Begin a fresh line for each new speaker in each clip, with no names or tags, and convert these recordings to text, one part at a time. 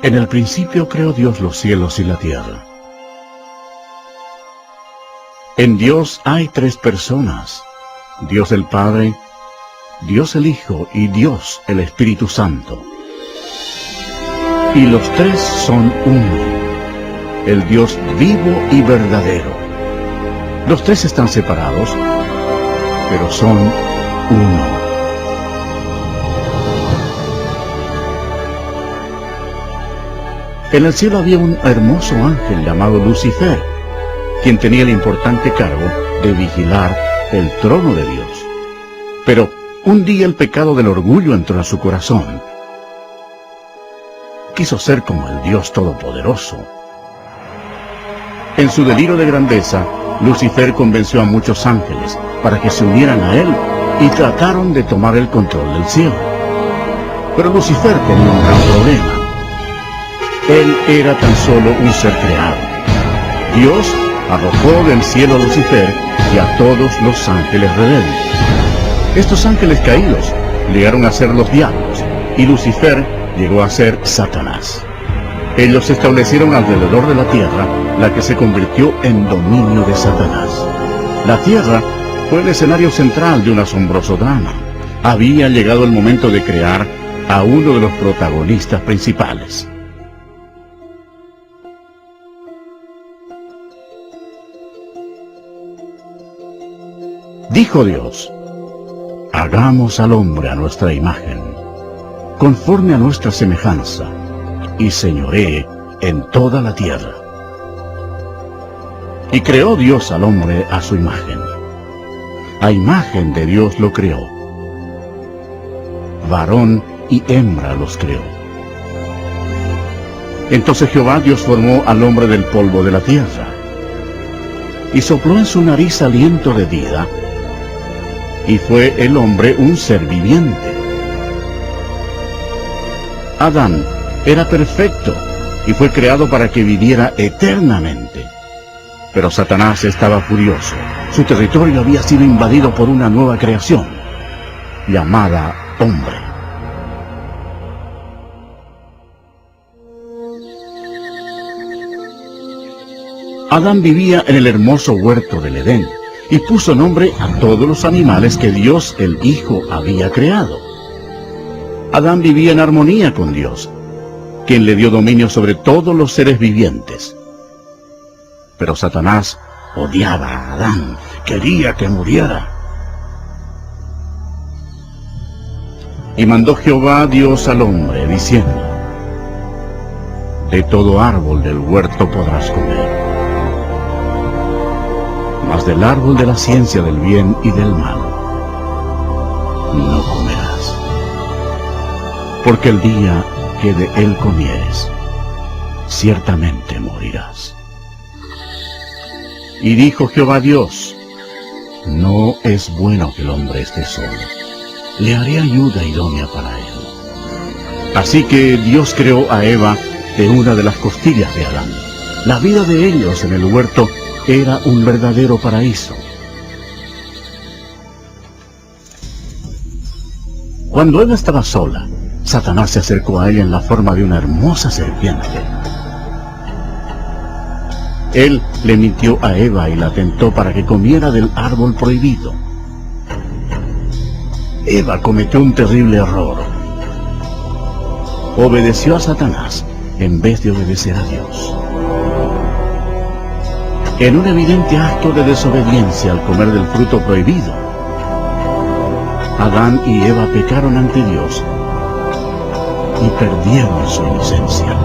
En el principio creó Dios los cielos y la tierra. En Dios hay tres personas: Dios el Padre, Dios el Hijo y Dios el Espíritu Santo. Y los tres son uno, el Dios vivo y verdadero. Los tres están separados, pero son uno. En el cielo había un hermoso ángel llamado Lucifer, quien tenía el importante cargo de vigilar el trono de Dios. Pero un día el pecado del orgullo entró en su corazón. Quiso ser como el Dios Todopoderoso. En su delirio de grandeza, Lucifer convenció a muchos ángeles para que se unieran a él y trataron de tomar el control del cielo. Pero Lucifer tenía un gran problema. Él era tan solo un ser creado. Dios arrojó del cielo a Lucifer y a todos los ángeles rebeldes. Estos ángeles caídos llegaron a ser los diablos, y Lucifer llegó a ser Satanás. Ellos establecieron alrededor de la tierra, la que se convirtió en dominio de Satanás. La tierra fue el escenario central de un asombroso drama. Había llegado el momento de crear a uno de los protagonistas principales. Dijo Dios: hagamos al hombre a nuestra imagen, conforme a nuestra semejanza, y señoree en toda la tierra. Y creó Dios al hombre a su imagen. A imagen de Dios lo creó. Varón y hembra los creó. Entonces Jehová Dios formó al hombre del polvo de la tierra, y sopló en su nariz aliento de vida, y fue el hombre un ser viviente. Adán era perfecto y fue creado para que viviera eternamente. Pero Satanás estaba furioso. Su territorio había sido invadido por una nueva creación, llamada hombre. Adán vivía en el hermoso huerto del Edén, y puso nombre a todos los animales que Dios el Hijo había creado. Adán vivía en armonía con Dios, quien le dio dominio sobre todos los seres vivientes. Pero Satanás odiaba a Adán, quería que muriera. Y mandó Jehová Dios al hombre, diciendo: de todo árbol del huerto podrás comer, mas del árbol de la ciencia del bien y del mal no comerás, porque el día que de él comieres, ciertamente morirás. Y dijo Jehová Dios: no es bueno que el hombre esté solo, le haré ayuda idónea para él. Así que Dios creó a Eva de una de las costillas de Adán. La vida de ellos en el huerto era un verdadero paraíso. Cuando Eva estaba sola, Satanás se acercó a ella en la forma de una hermosa serpiente. Él le mintió a Eva y la tentó para que comiera del árbol prohibido. Eva cometió un terrible error. Obedeció a Satanás en vez de obedecer a Dios. En un evidente acto de desobediencia al comer del fruto prohibido, Adán y Eva pecaron ante Dios y perdieron su inocencia.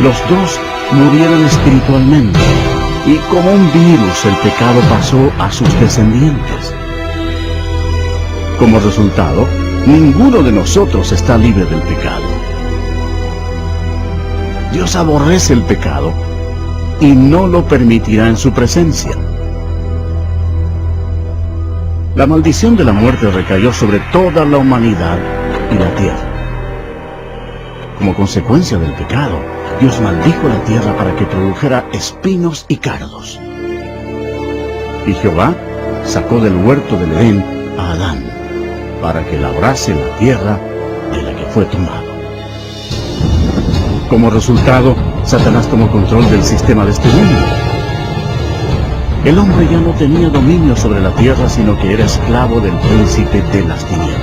Los dos murieron espiritualmente, y como un virus el pecado pasó a sus descendientes. Como resultado, ninguno de nosotros está libre del pecado. Dios aborrece el pecado y no lo permitirá en su presencia. La maldición de la muerte recayó sobre toda la humanidad y la tierra. Como consecuencia del pecado, Dios maldijo la tierra para que produjera espinos y cardos. Y Jehová sacó del huerto del Edén a Adán, para que labrase la tierra de la que fue tomado. Como resultado, Satanás tomó control del sistema de este mundo. El hombre ya no tenía dominio sobre la tierra, sino que era esclavo del príncipe de las tinieblas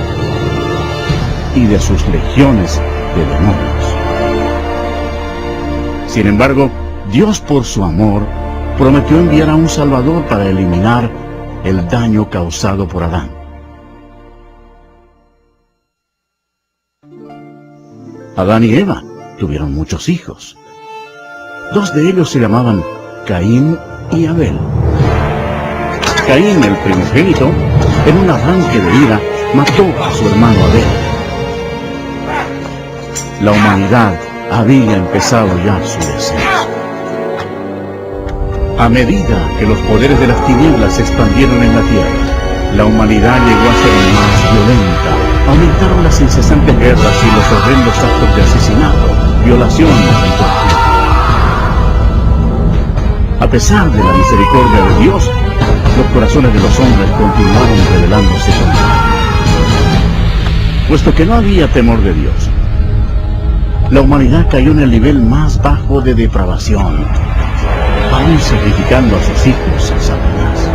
y de sus legiones de demonios. Sin embargo, Dios, por su amor, prometió enviar a un Salvador para eliminar el daño causado por Adán. Adán y Eva tuvieron muchos hijos. Dos de ellos se llamaban Caín y Abel. Caín, el primogénito, en un arranque de ira, mató a su hermano Abel. La humanidad había empezado ya su descenso. A medida que los poderes de las tinieblas se expandieron en la tierra, la humanidad llegó a ser más violenta. Aumentaron las incesantes guerras y los horrendos actos de asesinato, violación y tortura. A pesar de la misericordia de Dios, los corazones de los hombres continuaron rebelándose contra Él. Puesto que no había temor de Dios, la humanidad cayó en el nivel más bajo de depravación, aún sacrificando a sus hijos a Satanás.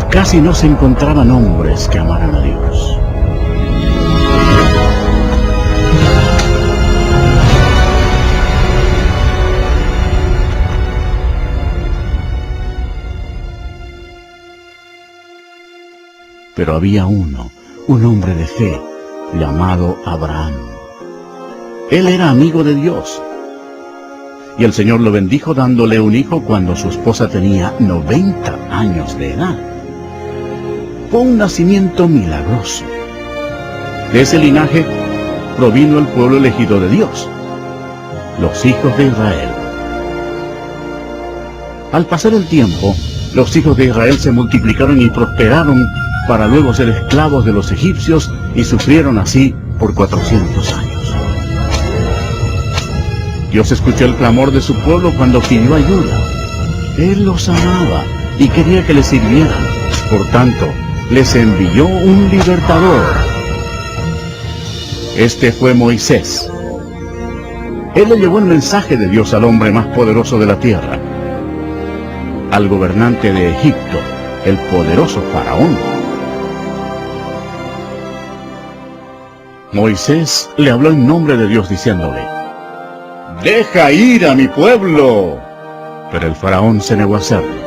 Casi no se encontraban hombres que amaran a Dios. Pero había un hombre de fe, llamado Abraham. Él era amigo de Dios. Y el Señor lo bendijo dándole un hijo cuando su esposa tenía 90 años de edad. Fue un nacimiento milagroso. De ese linaje provino el pueblo elegido de Dios, los hijos de Israel. Al pasar el tiempo, los hijos de Israel se multiplicaron y prosperaron para luego ser esclavos de los egipcios y sufrieron así por 400 años. Dios escuchó el clamor de su pueblo cuando pidió ayuda. Él los amaba y quería que le sirvieran. Por tanto, les envió un libertador. Este fue Moisés. Él le llevó el mensaje de Dios al hombre más poderoso de la tierra, al gobernante de Egipto, el poderoso faraón. Moisés le habló en nombre de Dios diciéndole: «Deja ir a mi pueblo». Pero el faraón se negó a hacerlo.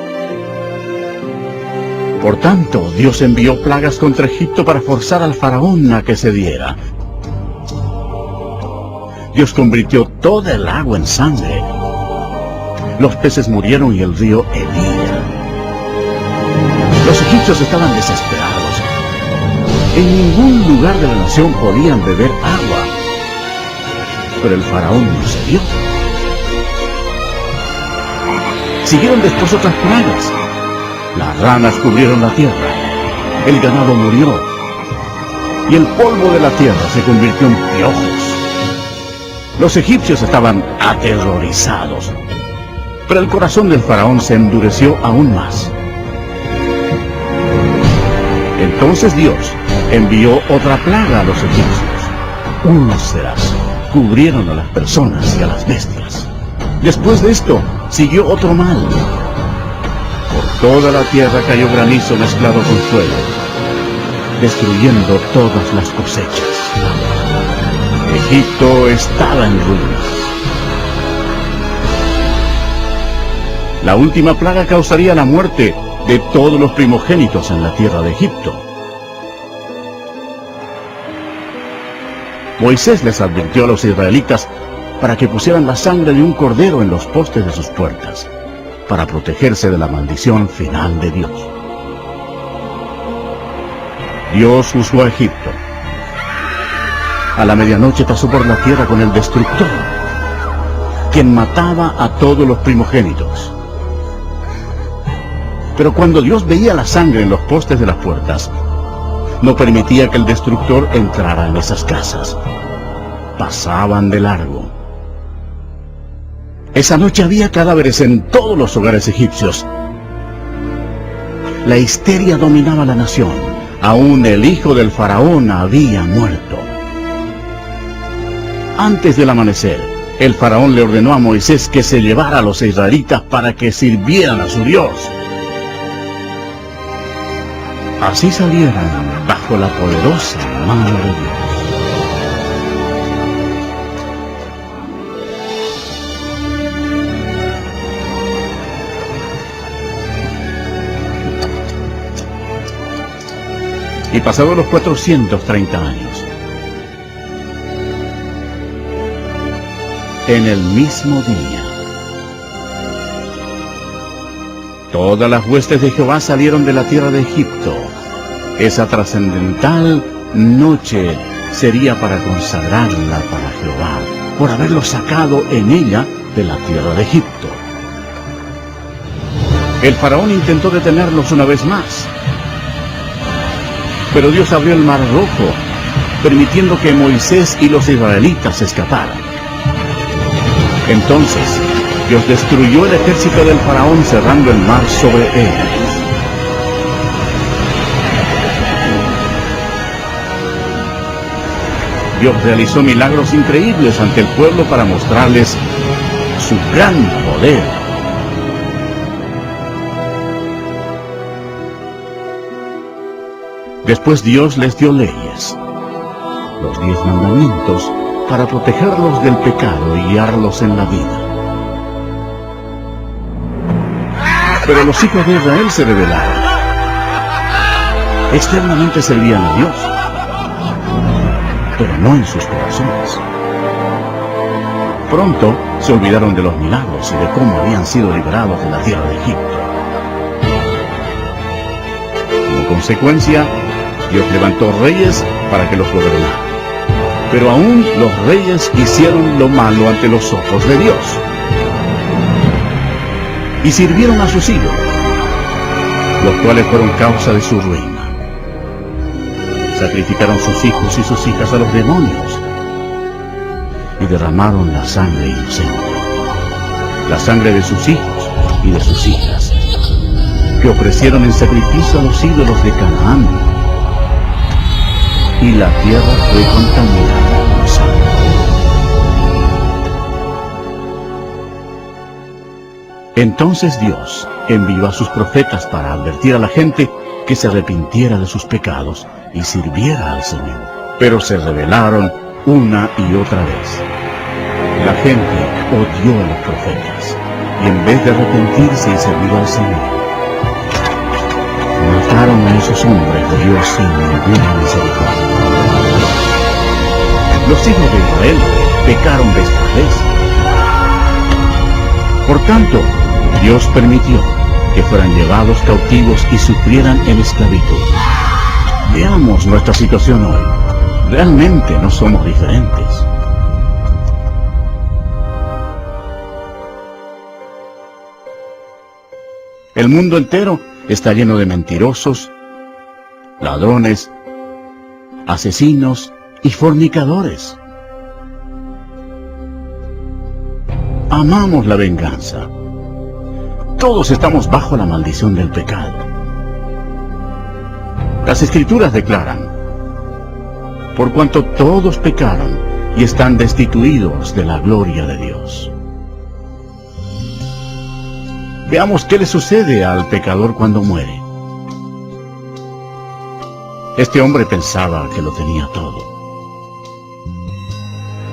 Por tanto, Dios envió plagas contra Egipto para forzar al faraón a que cediera. Dios convirtió toda el agua en sangre. Los peces murieron y el río hedía. Los egipcios estaban desesperados. En ningún lugar de la nación podían beber agua. Pero el faraón no cedió. Siguieron después otras plagas. Las ranas cubrieron la tierra, el ganado murió, y el polvo de la tierra se convirtió en piojos. Los egipcios estaban aterrorizados, pero el corazón del faraón se endureció aún más. Entonces Dios envió otra plaga a los egipcios. Úlceras cubrieron a las personas y a las bestias. Después de esto, siguió otro mal. Por toda la tierra cayó granizo mezclado con fuego, destruyendo todas las cosechas. Egipto estaba en ruinas. La última plaga causaría la muerte de todos los primogénitos en la tierra de Egipto. Moisés les advirtió a los israelitas para que pusieran la sangre de un cordero en los postes de sus puertas, para protegerse de la maldición final de Dios. Dios juzgó a Egipto. A la medianoche pasó por la tierra con el destructor, quien mataba a todos los primogénitos. Pero cuando Dios veía la sangre en los postes de las puertas, no permitía que el destructor entrara en esas casas. Pasaban de largo. Esa noche había cadáveres en todos los hogares egipcios. La histeria dominaba la nación. Aún el hijo del faraón había muerto. Antes del amanecer, el faraón le ordenó a Moisés que se llevara a los israelitas para que sirvieran a su Dios. Así salieran bajo la poderosa mano de Dios. Y pasados los 430 años, en el mismo día, todas las huestes de Jehová salieron de la tierra de Egipto. Esa trascendental noche sería para consagrarla para Jehová, por haberlo sacado en ella de la tierra de Egipto. El faraón intentó detenerlos una vez más, pero Dios abrió el mar rojo, permitiendo que Moisés y los israelitas escaparan. Entonces, Dios destruyó el ejército del faraón cerrando el mar sobre ellos. Dios realizó milagros increíbles ante el pueblo para mostrarles su gran poder. Después Dios les dio leyes, los 10 mandamientos, para protegerlos del pecado y guiarlos en la vida. Pero los hijos de Israel se rebelaron. Externamente servían a Dios, pero no en sus corazones. Pronto se olvidaron de los milagros y de cómo habían sido liberados de la tierra de Egipto. Como consecuencia, Dios levantó reyes para que los gobernaran. Pero aún los reyes hicieron lo malo ante los ojos de Dios. Y sirvieron a sus ídolos, los cuales fueron causa de su ruina. Sacrificaron sus hijos y sus hijas a los demonios y derramaron la sangre inocente, la sangre de sus hijos y de sus hijas, que ofrecieron en sacrificio a los ídolos de Canaán, y la tierra fue contaminada con sangre. Entonces Dios envió a sus profetas para advertir a la gente que se arrepintiera de sus pecados y sirviera al Señor. Pero se rebelaron una y otra vez. La gente odió a los profetas, y en vez de arrepentirse y servir al Señor, mataron a esos hombres de Dios sin ninguna misericordia. Los hijos de Israel pecaron de esta vez. Por tanto, Dios permitió que fueran llevados cautivos y sufrieran en esclavitud. Veamos nuestra situación hoy. Realmente no somos diferentes. El mundo entero está lleno de mentirosos, ladrones, asesinos y fornicadores. Amamos la venganza. Todos estamos bajo la maldición del pecado. Las Escrituras declaran: por cuanto todos pecaron y están destituidos de la gloria de Dios. Veamos qué le sucede al pecador cuando muere. Este hombre pensaba que lo tenía todo.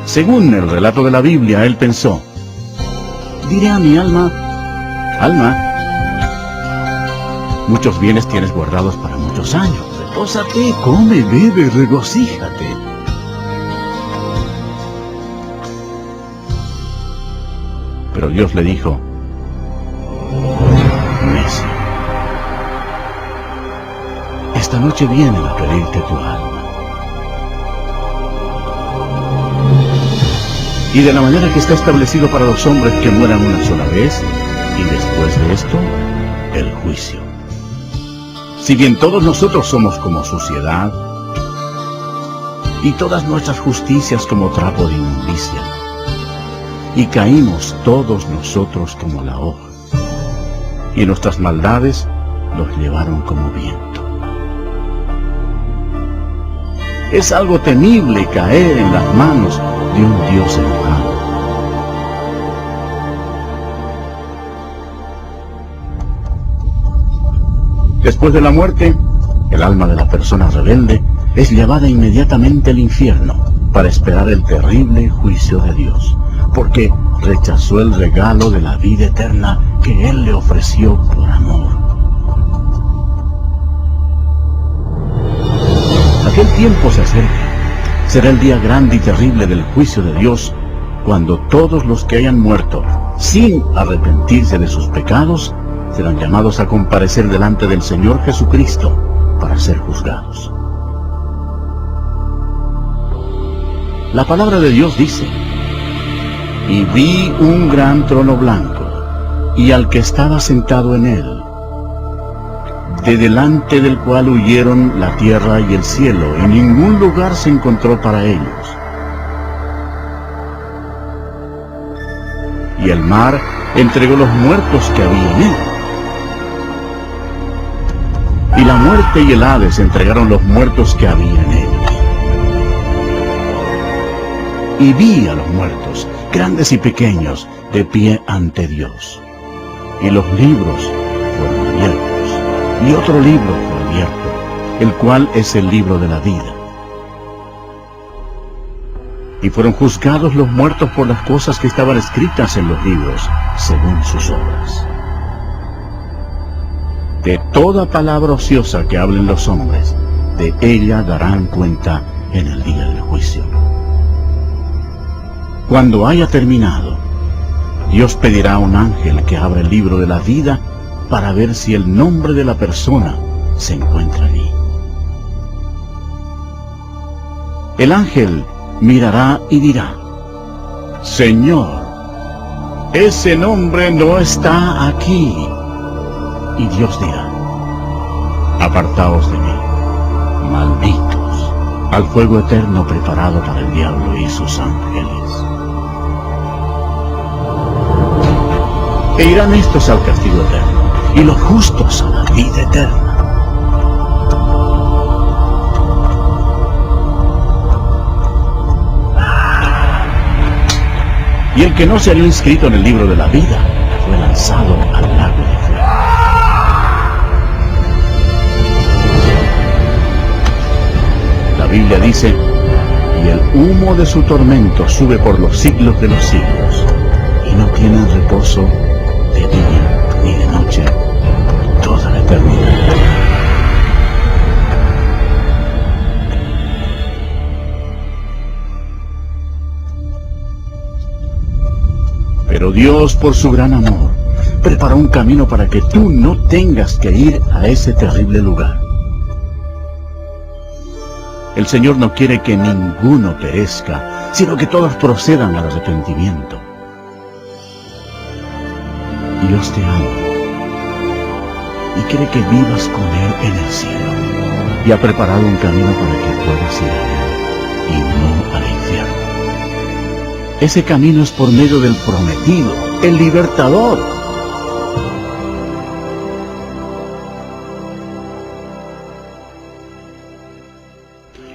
Según el relato de la Biblia, él pensó: diré a mi alma, alma, muchos bienes tienes guardados para muchos años. Repósate, come, bebe, regocíjate. Pero Dios le dijo: necio, esta noche vienen a pedirte tu alma. Y de la manera que está establecido para los hombres que mueran una sola vez, y después de esto, el juicio. Si bien todos nosotros somos como suciedad, y todas nuestras justicias como trapo de inmundicia, y caímos todos nosotros como la hoja, y nuestras maldades los llevaron como viento. Es algo temible caer en las manos de un Dios enojado. Después de la muerte, el alma de la persona rebelde es llevada inmediatamente al infierno para esperar el terrible juicio de Dios, porque rechazó el regalo de la vida eterna que Él le ofreció por amor. Aquel tiempo se acerca. Será el día grande y terrible del juicio de Dios, cuando todos los que hayan muerto sin arrepentirse de sus pecados serán llamados a comparecer delante del Señor Jesucristo para ser juzgados. La palabra de Dios dice: y vi un gran trono blanco, y al que estaba sentado en él, de delante del cual huyeron la tierra y el cielo, y ningún lugar se encontró para ellos. Y el mar entregó los muertos que había en él. Y la muerte y el Hades entregaron los muertos que había en ellos. Y vi a los muertos, grandes y pequeños, de pie ante Dios. Y los libros fueron abiertos. Y otro libro fue abierto, el cual es el libro de la vida. Y fueron juzgados los muertos por las cosas que estaban escritas en los libros, según sus obras. De toda palabra ociosa que hablen los hombres, de ella darán cuenta en el día del juicio. Cuando haya terminado, Dios pedirá a un ángel que abra el libro de la vida para ver si el nombre de la persona se encuentra allí. El ángel mirará y dirá: Señor, ese nombre no está aquí. Y Dios dirá: apartaos de mí, malditos, al fuego eterno preparado para el diablo y sus ángeles. E irán estos al castigo eterno, y los justos a la vida eterna. Y el que no se halló inscrito en el libro de la vida fue lanzado al lago de fuego. La Biblia dice: y el humo de su tormento sube por los siglos de los siglos, y no tienen reposo de día ni de noche, toda la eternidad. Pero Dios, por su gran amor, preparó un camino para que tú no tengas que ir a ese terrible lugar. El Señor no quiere que ninguno perezca, sino que todos procedan al arrepentimiento. Dios te ama y quiere que vivas con Él en el cielo, y ha preparado un camino para que puedas ir a Él y no al infierno. Ese camino es por medio del prometido, el libertador.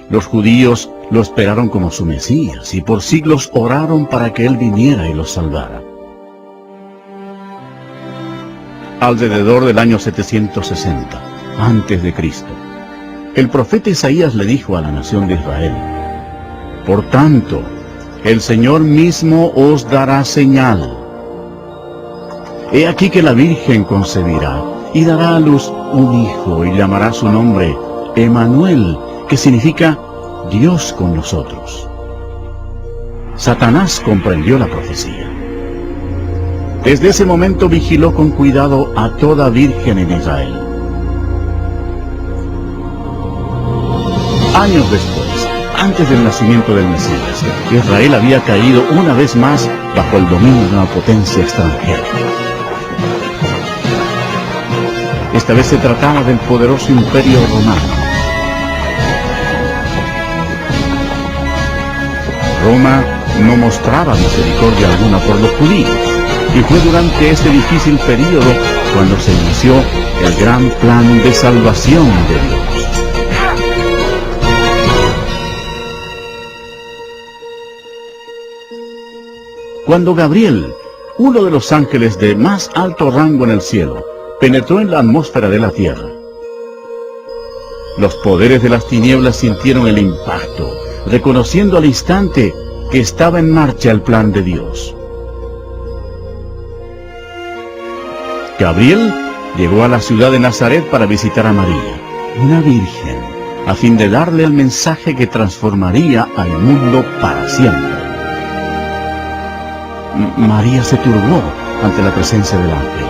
Los judíos lo esperaron como su Mesías y por siglos oraron para que Él viniera y los salvara. Alrededor del año 760, antes de Cristo, el profeta Isaías le dijo a la nación de Israel: por tanto, el Señor mismo os dará señal. He aquí que la Virgen concebirá y dará a luz un hijo y llamará su nombre Emanuel, que significa Dios con nosotros. Satanás comprendió la profecía. Desde ese momento vigiló con cuidado a toda virgen en Israel. Años después, antes del nacimiento del Mesías, Israel había caído una vez más bajo el dominio de una potencia extranjera. Esta vez se trataba del poderoso imperio romano. Roma no mostraba misericordia alguna por los judíos, y fue durante este difícil período cuando se inició el gran plan de salvación de Dios. Cuando Gabriel, uno de los ángeles de más alto rango en el cielo, penetró en la atmósfera de la tierra, los poderes de las tinieblas sintieron el impacto, reconociendo al instante que estaba en marcha el plan de Dios. Gabriel llegó a la ciudad de Nazaret para visitar a María, una virgen, a fin de darle el mensaje que transformaría al mundo para siempre. María se turbó ante la presencia del ángel.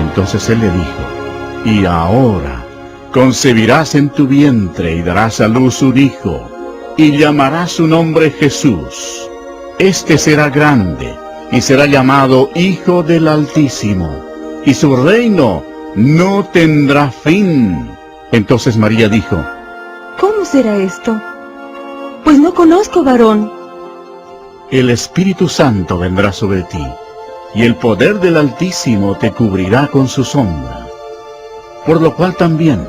Entonces él le dijo: y ahora concebirás en tu vientre y darás a luz un hijo, y llamarás su nombre Jesús. Este será grande, y será llamado Hijo del Altísimo, y su reino no tendrá fin. Entonces María dijo:
¿cómo será esto? Pues no conozco varón.
El Espíritu Santo vendrá sobre ti, y el poder del Altísimo te cubrirá con su sombra. Por lo cual también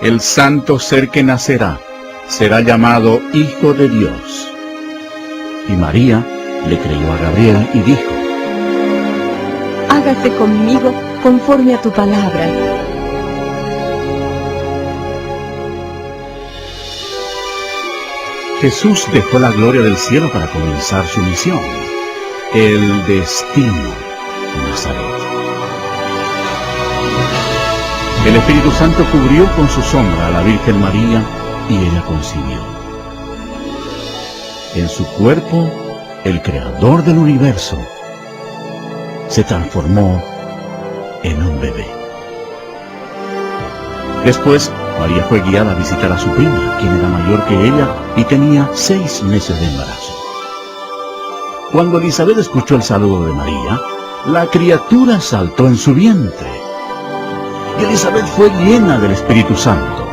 el santo ser que nacerá será llamado Hijo de Dios. Y María le creyó a Gabriel y dijo:
hágase conmigo conforme a tu palabra.
Jesús dejó la gloria del cielo para comenzar su misión, el destino de Nazaret. El Espíritu Santo cubrió con su sombra a la Virgen María y ella concibió. En su cuerpo, el Creador del universo se transformó en un bebé. Después, María fue guiada a visitar a su prima, quien era mayor que ella y tenía 6 meses de embarazo. Cuando Elizabeth escuchó el saludo de María, la criatura saltó en su vientre. Y Elizabeth fue llena del Espíritu Santo.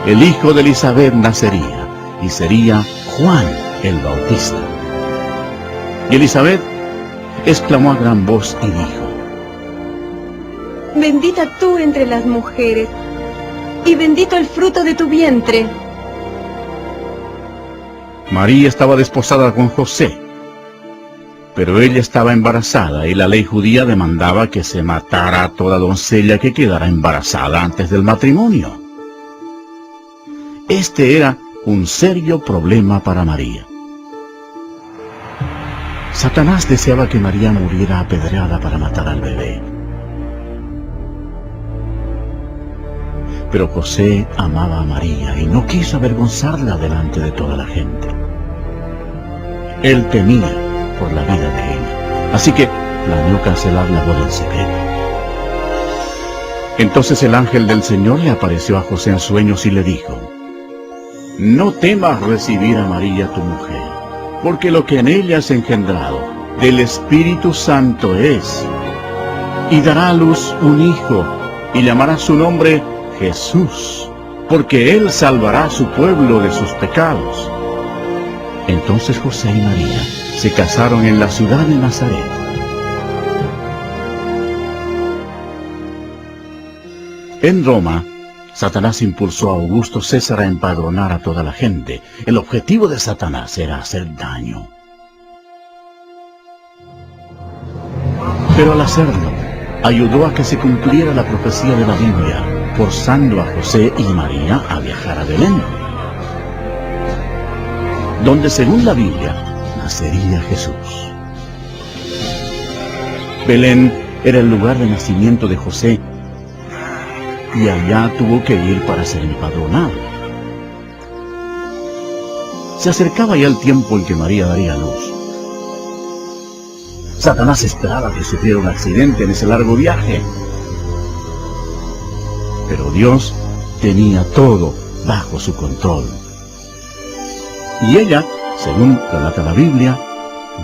El hijo de Elizabeth nacería, y sería Juan el Bautista. Y Elizabeth exclamó a gran voz y dijo:
bendita tú entre las mujeres, y bendito el fruto de tu vientre.
María estaba desposada con José, pero ella estaba embarazada y la ley judía demandaba que se matara a toda doncella que quedara embarazada antes del matrimonio. Este era un serio problema para María. Satanás deseaba que María muriera apedreada para matar al bebé. Pero José amaba a María y no quiso avergonzarla delante de toda la gente. Él temía por la vida de ella, así que planeó cancelar la boda en secreto. Entonces el ángel del Señor le apareció a José en sueños y le dijo: no temas recibir a María tu mujer, porque lo que en ella es engendrado del Espíritu Santo es, y dará a luz un hijo, y llamará su nombre Jesús, porque él salvará a su pueblo de sus pecados. Entonces José y María se casaron en la ciudad de Nazaret. En Roma, Satanás impulsó a Augusto César a empadronar a toda la gente. El objetivo de Satanás era hacer daño. Pero al hacerlo, ayudó a que se cumpliera la profecía de la Biblia, forzando a José y María a viajar a Belén, donde según la Biblia nacería Jesús. Belén era el lugar de nacimiento de José, y allá tuvo que ir para ser empadronado. Se acercaba ya el tiempo en que María daría luz. Satanás esperaba que sufriera un accidente en ese largo viaje, pero Dios tenía todo bajo su control. Y ella, según relata la Biblia,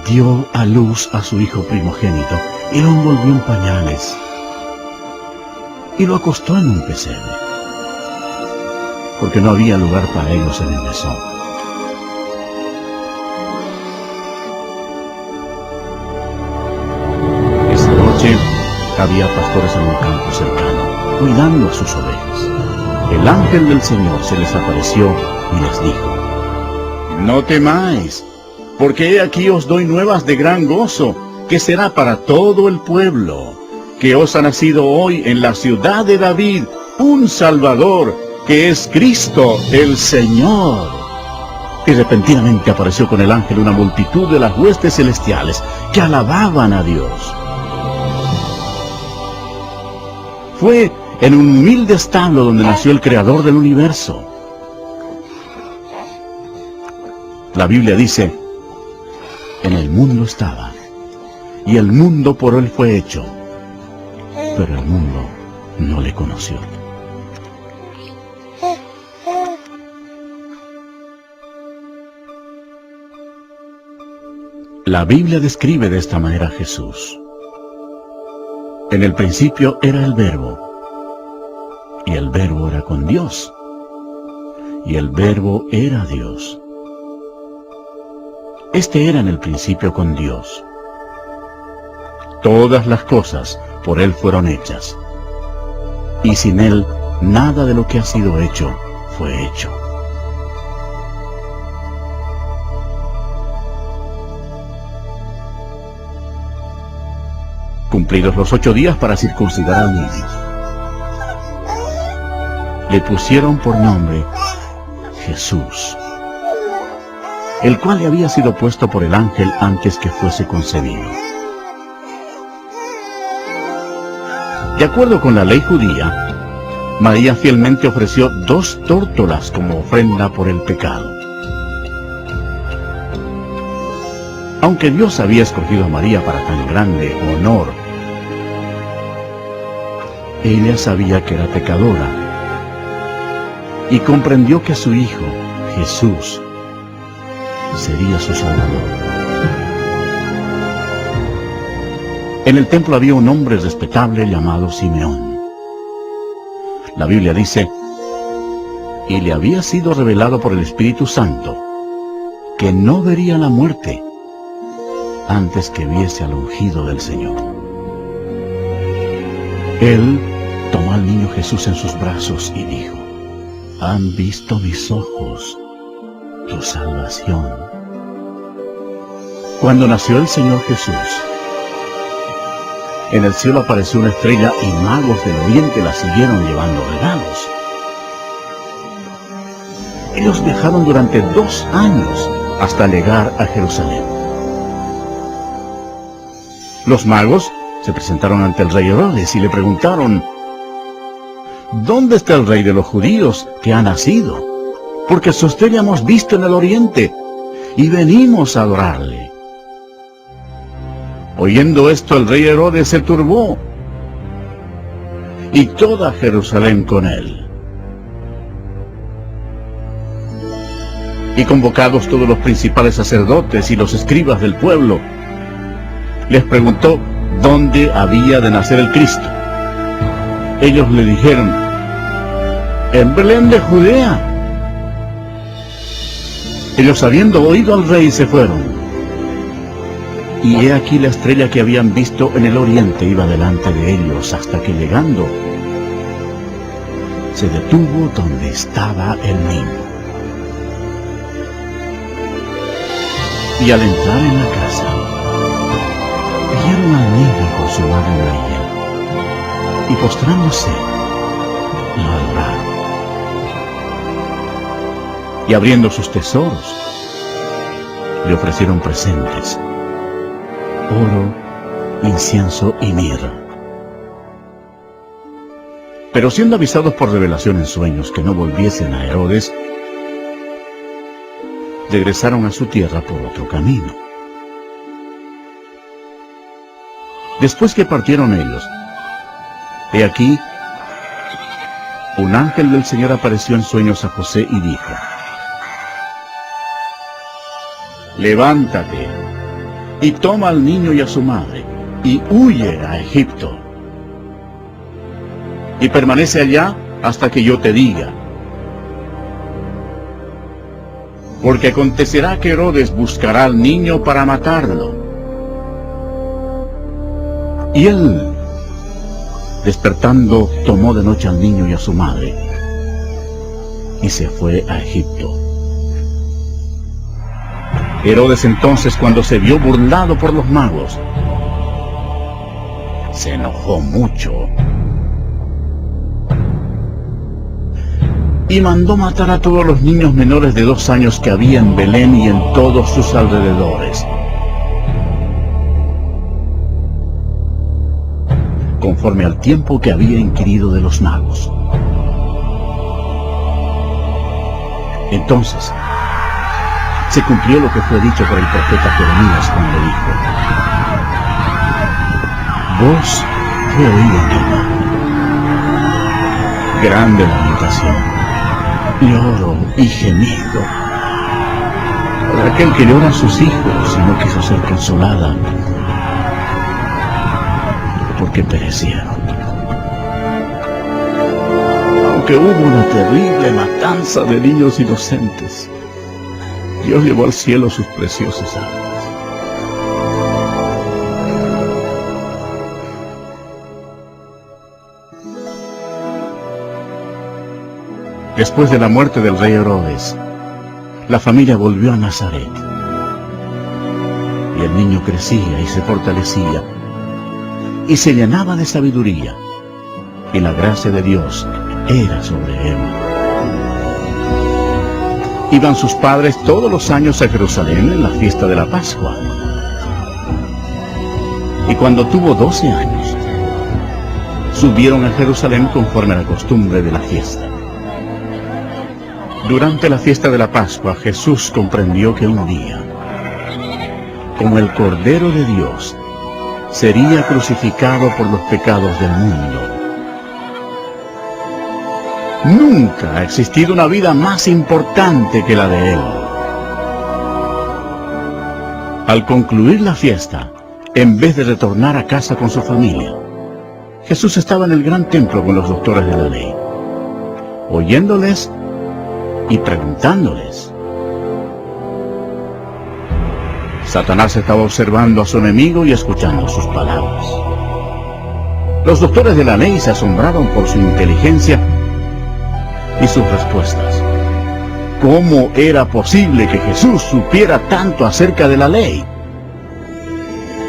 dio a luz a su hijo primogénito y lo envolvió en pañales y lo acostó en un pesebre, porque no había lugar para ellos en el mesón. Esa noche había pastores en un campo cercano, cuidando a sus ovejas. El ángel del Señor se les apareció y les dijo: no temáis, Porque he aquí os doy nuevas de gran gozo, que será para todo el pueblo, que os ha nacido hoy en la ciudad de David un Salvador, que es Cristo el Señor. Y repentinamente apareció con el ángel una multitud de las huestes celestiales, que alababan a Dios. Fue en un humilde establo donde nació el Creador del universo. La Biblia dice: en el mundo estaba, y el mundo por él fue hecho, pero el mundo no le conoció. La Biblia describe de esta manera a Jesús. En el principio era el Verbo, y el Verbo era con Dios, y el Verbo era Dios. Este era en el principio con Dios. Todas las cosas por Él fueron hechas, y sin Él nada de lo que ha sido hecho fue hecho. Cumplidos los 8 días para circuncidar al niño, le pusieron por nombre Jesús, el cual le había sido puesto por el ángel antes que fuese concebido. De acuerdo con la ley judía, María fielmente ofreció 2 tórtolas como ofrenda por el pecado. Aunque Dios había escogido a María para tan grande honor, ella sabía que era pecadora y comprendió que su Hijo, Jesús, sería su Salvador. En el templo había un hombre respetable llamado Simeón. La Biblia dice: y le había sido revelado por el Espíritu Santo que no vería la muerte antes que viese al ungido del Señor. Él tomó al niño Jesús en sus brazos y dijo: han visto mis ojos tu salvación. Cuando nació el Señor Jesús, en el cielo apareció una estrella y magos del oriente la siguieron llevando regalos. Ellos viajaron durante 2 años hasta llegar a Jerusalén. Los magos se presentaron ante el rey Herodes y le preguntaron: ¿dónde está el rey de los judíos que ha nacido? Porque su estrella hemos visto en el oriente y venimos a adorarle. Oyendo esto, el rey Herodes se turbó, y toda Jerusalén con él. Y convocados todos los principales sacerdotes y los escribas del pueblo, les preguntó dónde había de nacer el Cristo. Ellos le dijeron: en Belén de Judea. Ellos, habiendo oído al rey, se fueron. Y he aquí la estrella que habían visto en el oriente iba delante de ellos, hasta que llegando, se detuvo donde estaba el niño. Y al entrar en la casa, vieron al niño con su madre María, y postrándose, lo adoraron. Y abriendo sus tesoros, le ofrecieron presentes: oro, incienso y mirra. Pero siendo avisados por revelación en sueños que no volviesen a Herodes, regresaron a su tierra por otro camino. Después que partieron ellos, he aquí, un ángel del Señor apareció en sueños a José y dijo: levántate y toma al niño y a su madre, y huye a Egipto. Y permanece allá hasta que yo te diga. Porque acontecerá que Herodes buscará al niño para matarlo. Y él, despertando, tomó de noche al niño y a su madre, y se fue a Egipto. Herodes entonces, cuando se vio burlado por los magos, se enojó mucho y mandó matar a todos los niños menores de 2 años que había en Belén y en todos sus alrededores, conforme al tiempo que había inquirido de los magos. Entonces se cumplió lo que fue dicho por el profeta Jeremías cuando dijo: voz fue oída en el mar, grande lamentación, lloro y gemido, por aquel que llora a sus hijos y no quiso ser consolada, porque perecieron. Aunque hubo una terrible matanza de niños inocentes, Dios llevó al cielo sus preciosas almas. Después de la muerte del rey Herodes, la familia volvió a Nazaret. Y el niño crecía y se fortalecía, y se llenaba de sabiduría, y la gracia de Dios era sobre él. Iban sus padres todos los años a Jerusalén en la fiesta de la Pascua. Y cuando tuvo 12 años, subieron a Jerusalén conforme a la costumbre de la fiesta. Durante la fiesta de la Pascua, Jesús comprendió que un día, como el Cordero de Dios, sería crucificado por los pecados del mundo. Nunca ha existido una vida más importante que la de Él. Al concluir la fiesta, en vez de retornar a casa con su familia, Jesús estaba en el gran templo con los doctores de la ley, oyéndoles y preguntándoles. Satanás estaba observando a su enemigo y escuchando sus palabras. Los doctores de la ley se asombraron por su inteligencia y sus respuestas. ¿Cómo era posible que Jesús supiera tanto acerca de la ley?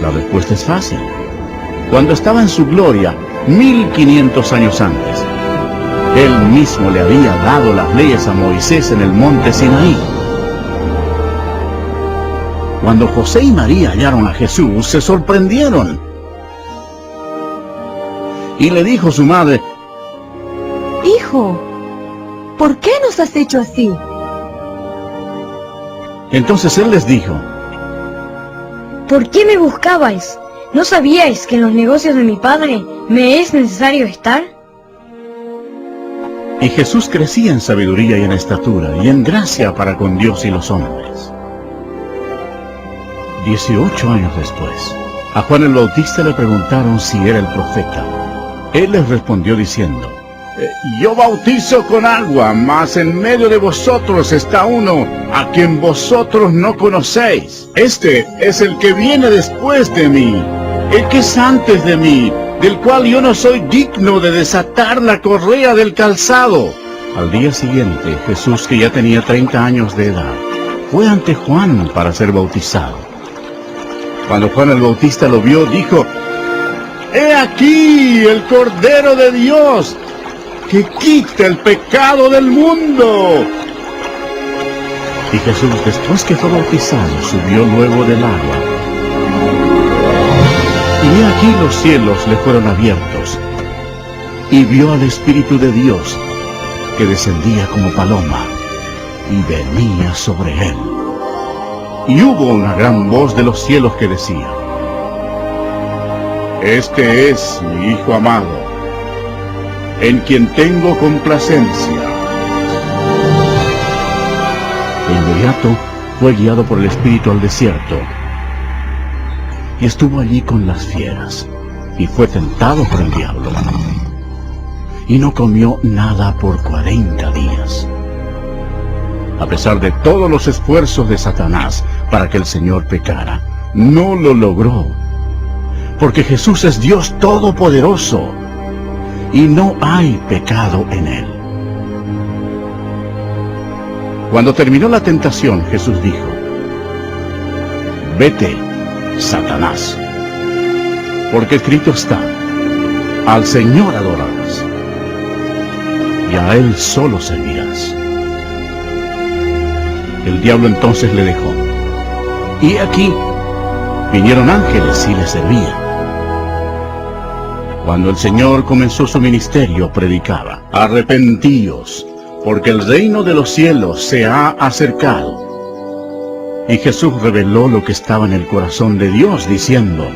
La respuesta es fácil. Cuando estaba en su gloria, 1500 años antes, Él mismo le había dado las leyes a Moisés en el monte Sinaí. Cuando José y María hallaron a Jesús, se sorprendieron. Y le dijo su madre:
Hijo, ¿por qué nos has hecho así?
Entonces él les dijo:
¿Por qué me buscabais? ¿No sabíais que en los negocios de mi padre me es necesario estar?
Y Jesús crecía en sabiduría y en estatura y en gracia para con Dios y los hombres. 18 años después, a Juan el Bautista le preguntaron si era el profeta. Él les respondió diciendo: yo bautizo con agua, mas en medio de vosotros está uno a quien vosotros no conocéis. Este es el que viene después de mí, el que es antes de mí, del cual yo no soy digno de desatar la correa del calzado. Al día siguiente, Jesús, que ya tenía 30 años de edad, fue ante Juan para ser bautizado. Cuando Juan el Bautista lo vio, dijo: ¡He aquí el Cordero de Dios, que quita el pecado del mundo! Y Jesús, después que fue bautizado, subió luego del agua. Y he aquí los cielos le fueron abiertos, y vio al Espíritu de Dios, que descendía como paloma, y venía sobre él. Y hubo una gran voz de los cielos que decía: este es mi Hijo amado, en quien tengo complacencia. De inmediato fue guiado por el Espíritu al desierto, y estuvo allí con las fieras, y fue tentado por el diablo, y no comió nada por 40 días. A pesar de todos los esfuerzos de Satanás para que el Señor pecara, no lo logró, porque Jesús es Dios Todopoderoso, y no hay pecado en Él. Cuando terminó la tentación, Jesús dijo: vete, Satanás. Porque escrito está, al Señor adorarás, y a Él solo servirás. El diablo entonces le dejó. Y aquí vinieron ángeles y le servían. Cuando el Señor comenzó su ministerio, predicaba: arrepentíos, porque el reino de los cielos se ha acercado. Y Jesús reveló lo que estaba en el corazón de Dios, diciendo: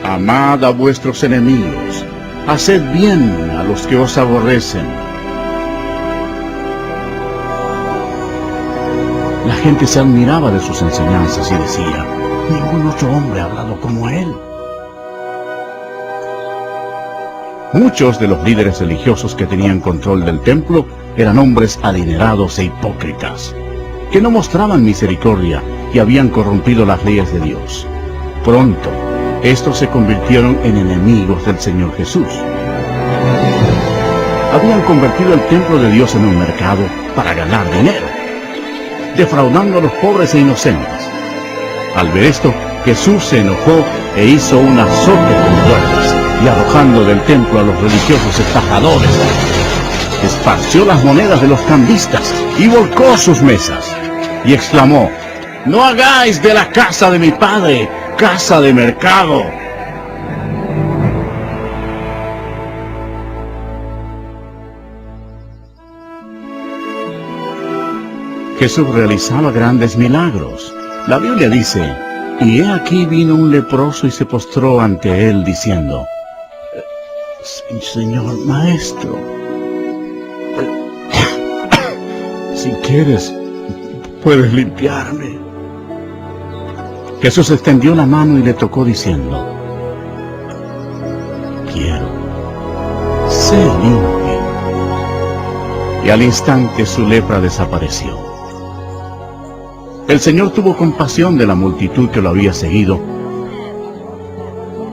amad a vuestros enemigos, haced bien a los que os aborrecen. La gente se admiraba de sus enseñanzas y decía: ningún otro hombre ha hablado como él. Muchos de los líderes religiosos que tenían control del templo eran hombres adinerados e hipócritas, que no mostraban misericordia y habían corrompido las leyes de Dios. Pronto, estos se convirtieron en enemigos del Señor Jesús. Habían convertido el templo de Dios en un mercado para ganar dinero, defraudando a los pobres e inocentes. Al ver esto, Jesús se enojó e hizo un azote con cuerdas, y arrojando del templo a los religiosos estafadores, esparció las monedas de los cambistas y volcó sus mesas, y exclamó: no hagáis de la casa de mi padre casa de mercado. Jesús realizaba grandes milagros. La Biblia dice: y he aquí vino un leproso y se postró ante él diciendo: Señor Maestro, si quieres, puedes limpiarme. Jesús extendió la mano y le tocó diciendo: quiero, sé limpio. Y al instante su lepra desapareció. El Señor tuvo compasión de la multitud que lo había seguido,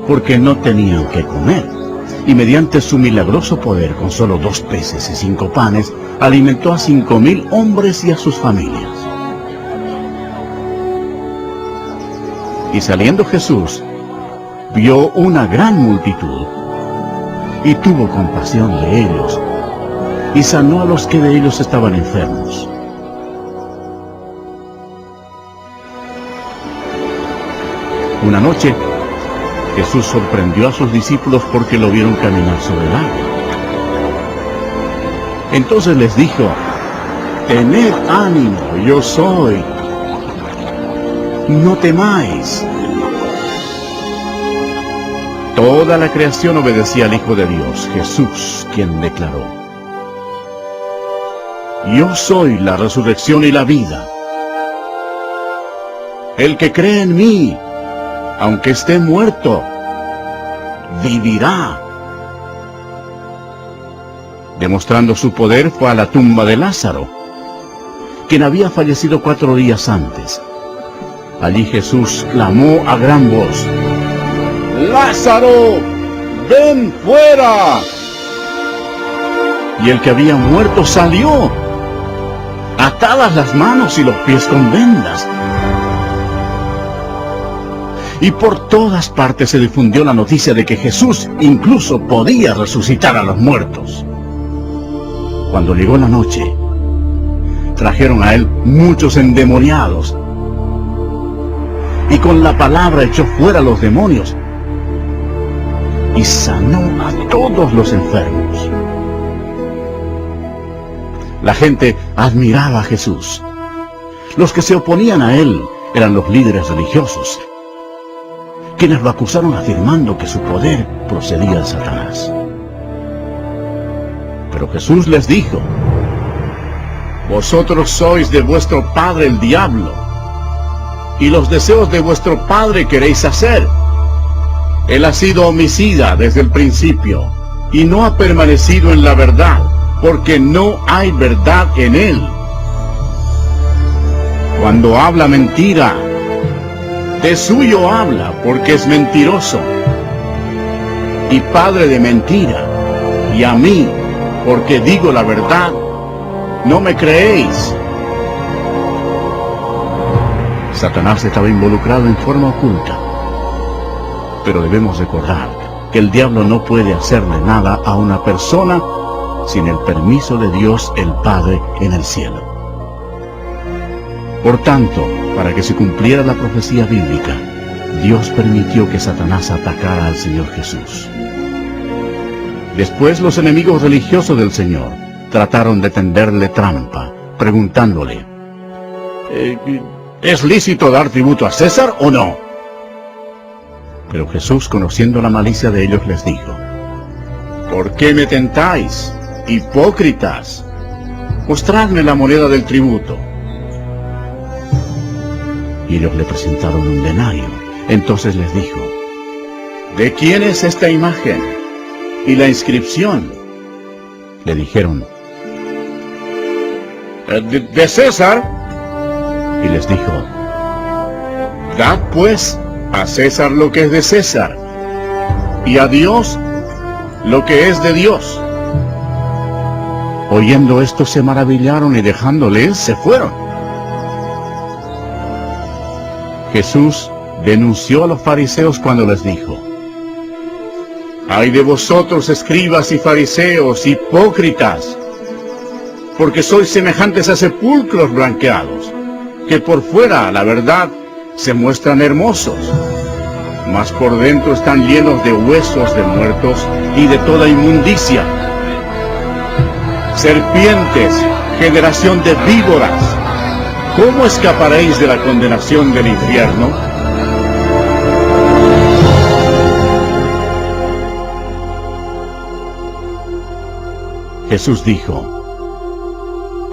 porque no tenían qué comer. Y mediante su milagroso poder, con solo 2 peces y 5 panes, alimentó a 5,000 hombres y a sus familias. Y saliendo Jesús, vio una gran multitud, y tuvo compasión de ellos, y sanó a los que de ellos estaban enfermos. Una noche, Jesús sorprendió a sus discípulos porque lo vieron caminar sobre el agua. Entonces les dijo: tened ánimo, yo soy, no temáis. Toda la creación obedecía al Hijo de Dios, Jesús, quien declaró: yo soy la resurrección y la vida. El que cree en mí, aunque esté muerto, vivirá. Demostrando su poder, fue a la tumba de Lázaro, quien había fallecido 4 días antes. Allí Jesús clamó a gran voz: ¡Lázaro, ven fuera! Y el que había muerto salió, atadas las manos y los pies con vendas. Y por todas partes se difundió la noticia de que Jesús incluso podía resucitar a los muertos. Cuando llegó la noche, trajeron a él muchos endemoniados, y con la palabra echó fuera a los demonios, y sanó a todos los enfermos. La gente admiraba a Jesús. Los que se oponían a él eran los líderes religiosos, quienes lo acusaron afirmando que su poder procedía de Satanás. Pero Jesús les dijo: vosotros sois de vuestro padre el diablo, y los deseos de vuestro padre queréis hacer. Él ha sido homicida desde el principio, y no ha permanecido en la verdad, porque no hay verdad en él. Cuando habla mentira, de suyo habla, porque es mentiroso, y padre de mentira. Y a mí, porque digo la verdad, no me creéis. Satanás estaba involucrado en forma oculta. Pero debemos recordar que el diablo no puede hacerle nada a una persona sin el permiso de Dios el Padre en el cielo. Por tanto, para que se cumpliera la profecía bíblica, Dios permitió que Satanás atacara al Señor Jesús. Después los enemigos religiosos del Señor trataron de tenderle trampa, preguntándole, ¿es lícito dar tributo a César o no? Pero Jesús, conociendo la malicia de ellos, les dijo, ¿por qué me tentáis, hipócritas? Mostradme la moneda del tributo. Y ellos le presentaron un denario. Entonces les dijo, ¿de quién es esta imagen y la inscripción? Le dijeron, de César. Y les dijo, dad pues a César lo que es de César, y a Dios lo que es de Dios. Oyendo esto se maravillaron y dejándole se fueron. Jesús denunció a los fariseos cuando les dijo, ¡ay de vosotros, escribas y fariseos, hipócritas! Porque sois semejantes a sepulcros blanqueados, que por fuera, la verdad, se muestran hermosos, mas por dentro están llenos de huesos de muertos y de toda inmundicia. Serpientes, generación de víboras, ¿cómo escaparéis de la condenación del infierno? Jesús dijo,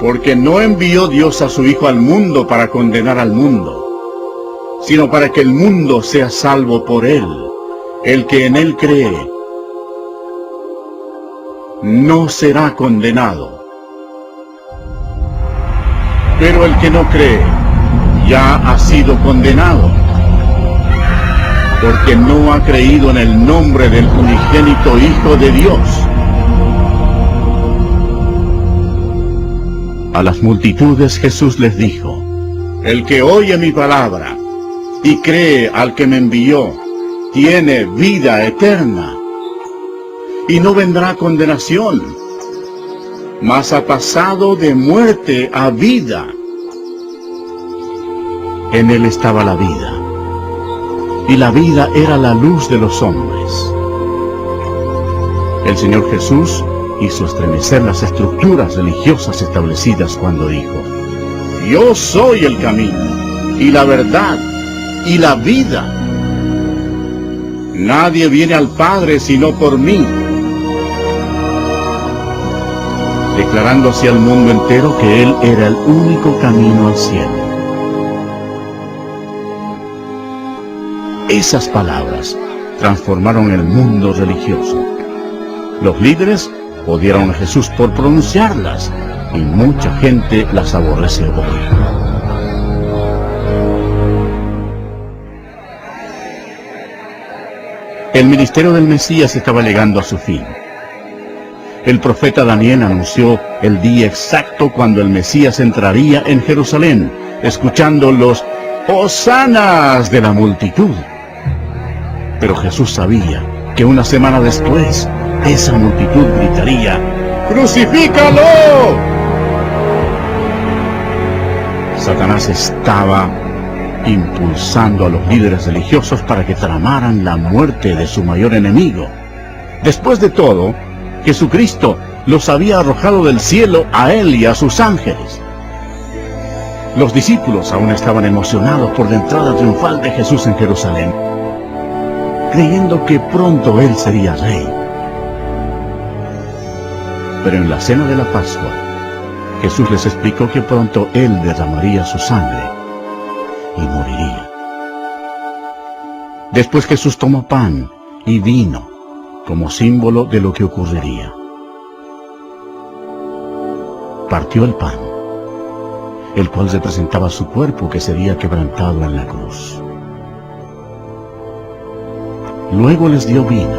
porque no envió Dios a su Hijo al mundo para condenar al mundo, sino para que el mundo sea salvo por él. El que en él cree no será condenado. Pero el que no cree ya ha sido condenado, porque no ha creído en el nombre del unigénito Hijo de Dios. A las multitudes Jesús les dijo, el que oye mi palabra y cree al que me envió, tiene vida eterna, y no vendrá condenación, mas ha pasado de muerte a vida. En él estaba la vida, y la vida era la luz de los hombres. El Señor Jesús hizo estremecer las estructuras religiosas establecidas cuando dijo, yo soy el camino, y la verdad, y la vida. Nadie viene al Padre sino por mí. Declarando así al mundo entero que Él era el único camino al cielo. Esas palabras transformaron el mundo religioso. Los líderes odiaron a Jesús por pronunciarlas, y mucha gente las aborrece hoy. El ministerio del Mesías estaba llegando a su fin. El profeta Daniel anunció el día exacto cuando el Mesías entraría en Jerusalén, escuchando los hosanas de la multitud. Pero Jesús sabía que una semana después, esa multitud gritaría, ¡crucifícalo! Satanás estaba impulsando a los líderes religiosos para que tramaran la muerte de su mayor enemigo. Después de todo, Jesucristo los había arrojado del cielo a él y a sus ángeles. Los discípulos aún estaban emocionados por la entrada triunfal de Jesús en Jerusalén, creyendo que pronto él sería rey. Pero en la cena de la Pascua, Jesús les explicó que pronto él derramaría su sangre y moriría. Después Jesús tomó pan y vino como símbolo de lo que ocurriría. Partió el pan, el cual representaba su cuerpo que sería quebrantado en la cruz. Luego les dio vino,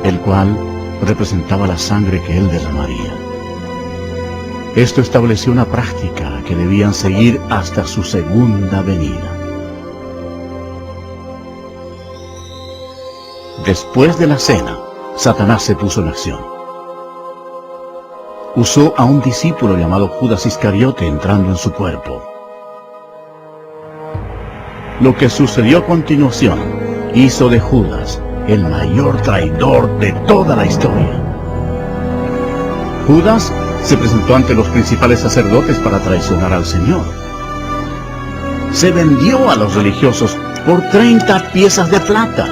el cual representaba la sangre que él derramaría. Esto estableció una práctica que debían seguir hasta su segunda venida. Después de la cena, Satanás se puso en acción. Usó a un discípulo llamado Judas Iscariote entrando en su cuerpo. Lo que sucedió a continuación hizo de Judas el mayor traidor de toda la historia. Judas se presentó ante los principales sacerdotes para traicionar al Señor. Se vendió a los religiosos por 30 piezas de plata.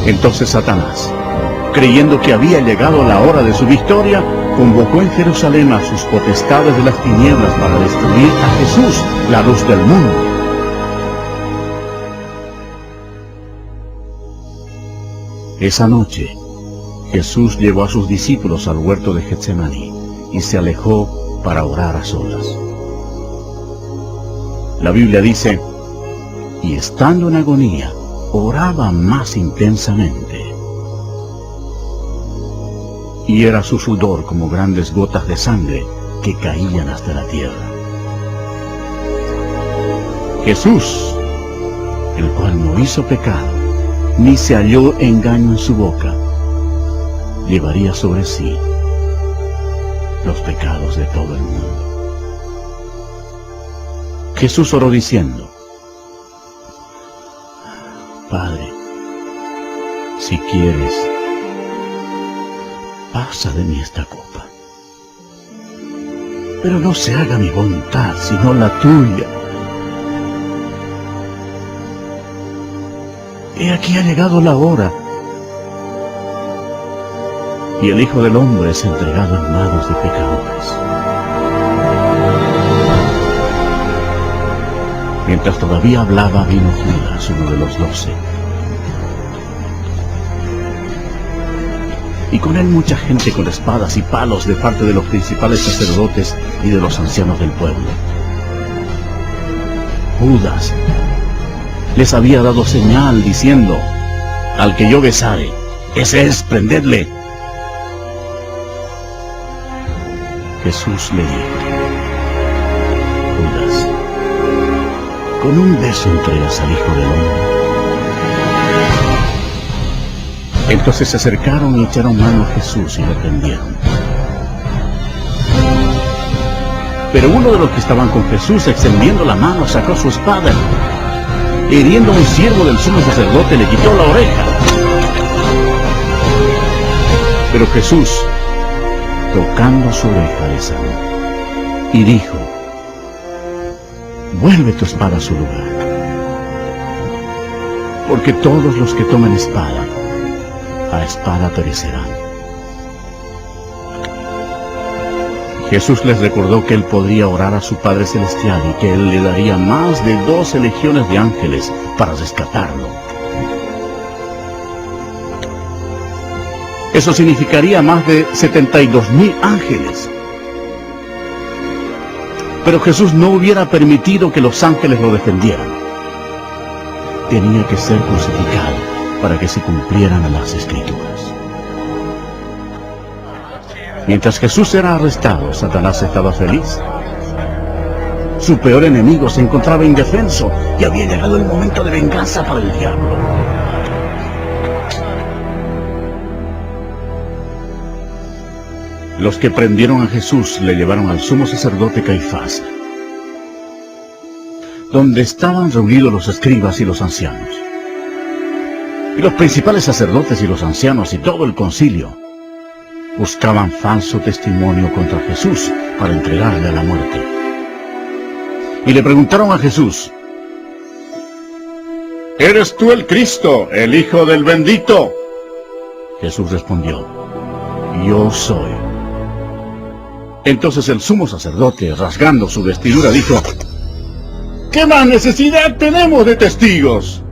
Entonces Satanás, creyendo que había llegado la hora de su victoria, convocó en Jerusalén a sus potestades de las tinieblas para destruir a Jesús, la luz del mundo. Esa noche, Jesús llevó a sus discípulos al huerto de Getsemaní y se alejó para orar a solas. La Biblia dice, y estando en agonía, oraba más intensamente. Y era su sudor como grandes gotas de sangre que caían hasta la tierra. Jesús, el cual no hizo pecado, ni se halló engaño en su boca, llevaría sobre sí los pecados de todo el mundo. Jesús oró diciendo, Padre, si quieres, pasa de mí esta copa. Pero no se haga mi voluntad, sino la tuya. He aquí ha llegado la hora, y el Hijo del Hombre es entregado en manos de pecadores. Mientras todavía hablaba, vino Judas, uno de los 12. Y con él mucha gente con espadas y palos de parte de los principales sacerdotes y de los ancianos del pueblo. Judas les había dado señal diciendo, al que yo besare, ese es, prendedle. Jesús le dijo, Judas, con un beso entregas al Hijo del Hombre. Entonces se acercaron y echaron mano a Jesús y lo prendieron. Pero uno de los que estaban con Jesús, extendiendo la mano, sacó su espada. Hiriendo a un siervo del sumo sacerdote, le quitó la oreja. Pero Jesús, tocando su oreja, le sanó y dijo, vuelve tu espada a su lugar, porque todos los que tomen espada, a espada perecerán. Jesús les recordó que él podría orar a su Padre Celestial y que él le daría más de 12 legiones de ángeles para rescatarlo. Eso significaría más de 72,000 ángeles. Pero Jesús no hubiera permitido que los ángeles lo defendieran. Tenía que ser crucificado para que se cumplieran las Escrituras. Mientras Jesús era arrestado, Satanás estaba feliz. Su peor enemigo se encontraba indefenso y había llegado el momento de venganza para el diablo. Los que prendieron a Jesús le llevaron al sumo sacerdote Caifás, donde estaban reunidos los escribas y los ancianos. Y los principales sacerdotes y los ancianos y todo el concilio buscaban falso testimonio contra Jesús para entregarle a la muerte. Y le preguntaron a Jesús, ¿eres tú el Cristo, el Hijo del Bendito? Jesús respondió, yo soy. Entonces el sumo sacerdote, rasgando su vestidura, dijo, ¿qué más necesidad tenemos de testigos?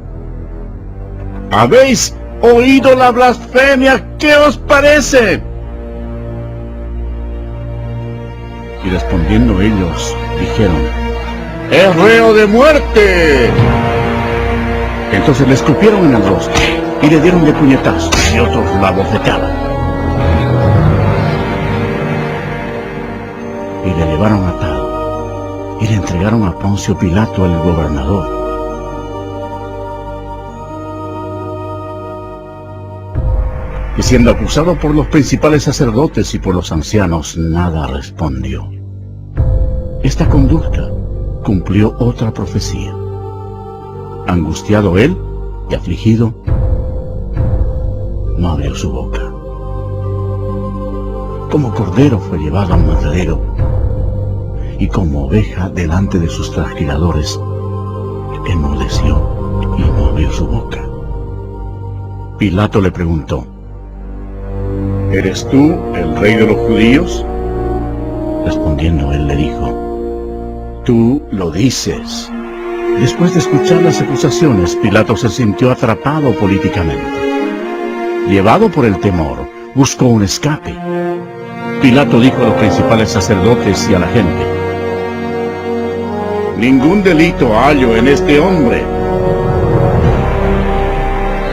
¿Habéis oído la blasfemia? ¿Qué os parece? Y respondiendo ellos, dijeron, ¡es reo de muerte! Entonces le escupieron en el rostro y le dieron de puñetazos y otros la bofetaban. y le llevaron atado y le entregaron a Poncio Pilato, el gobernador. Y siendo acusado por los principales sacerdotes y por los ancianos, nada respondió. Esta conducta cumplió otra profecía. Angustiado él y afligido, no abrió su boca. Como cordero fue llevado a un matadero, y como oveja delante de sus trasquiladores, enmudeció y no abrió su boca. Pilato le preguntó: ¿Eres tú el rey de los judíos? Respondiendo él le dijo: Tú lo dices. Después de escuchar las acusaciones, Pilato se sintió atrapado políticamente. Llevado por el temor, buscó un escape. Pilato dijo a los principales sacerdotes y a la gente: Ningún delito hallo en este hombre.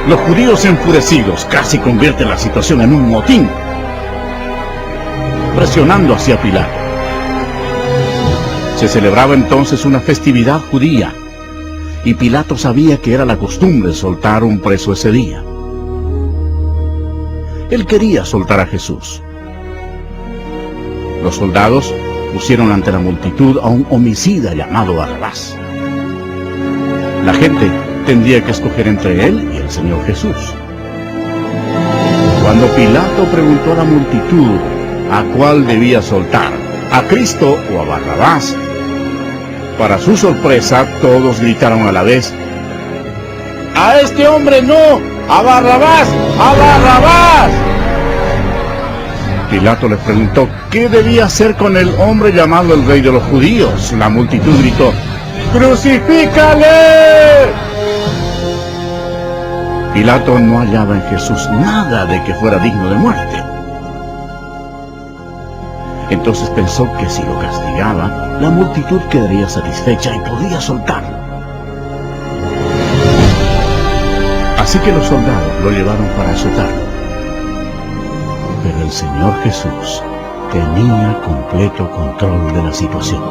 Los judíos enfurecidos casi convierten la situación en un motín, presionando hacia Pilato. Se celebraba entonces una festividad judía, y Pilato sabía que era la costumbre soltar un preso ese día. Él quería soltar a Jesús. Los soldados pusieron ante la multitud a un homicida llamado Barrabás. La gente tendría que escoger entre él y el Señor Jesús. Cuando Pilato preguntó a la multitud a cuál debía soltar, a Cristo o a Barrabás, para su sorpresa todos gritaron a la vez: ¡A este hombre no! ¡A Barrabás! ¡A Barrabás! Pilato les preguntó qué debía hacer con el hombre llamado el Rey de los Judíos. La multitud gritó: ¡Crucifícale! Pilato no hallaba en Jesús nada de que fuera digno de muerte. Entonces pensó que si lo castigaba, la multitud quedaría satisfecha y podía soltarlo. Así que los soldados lo llevaron para azotarlo. Pero el Señor Jesús tenía completo control de la situación.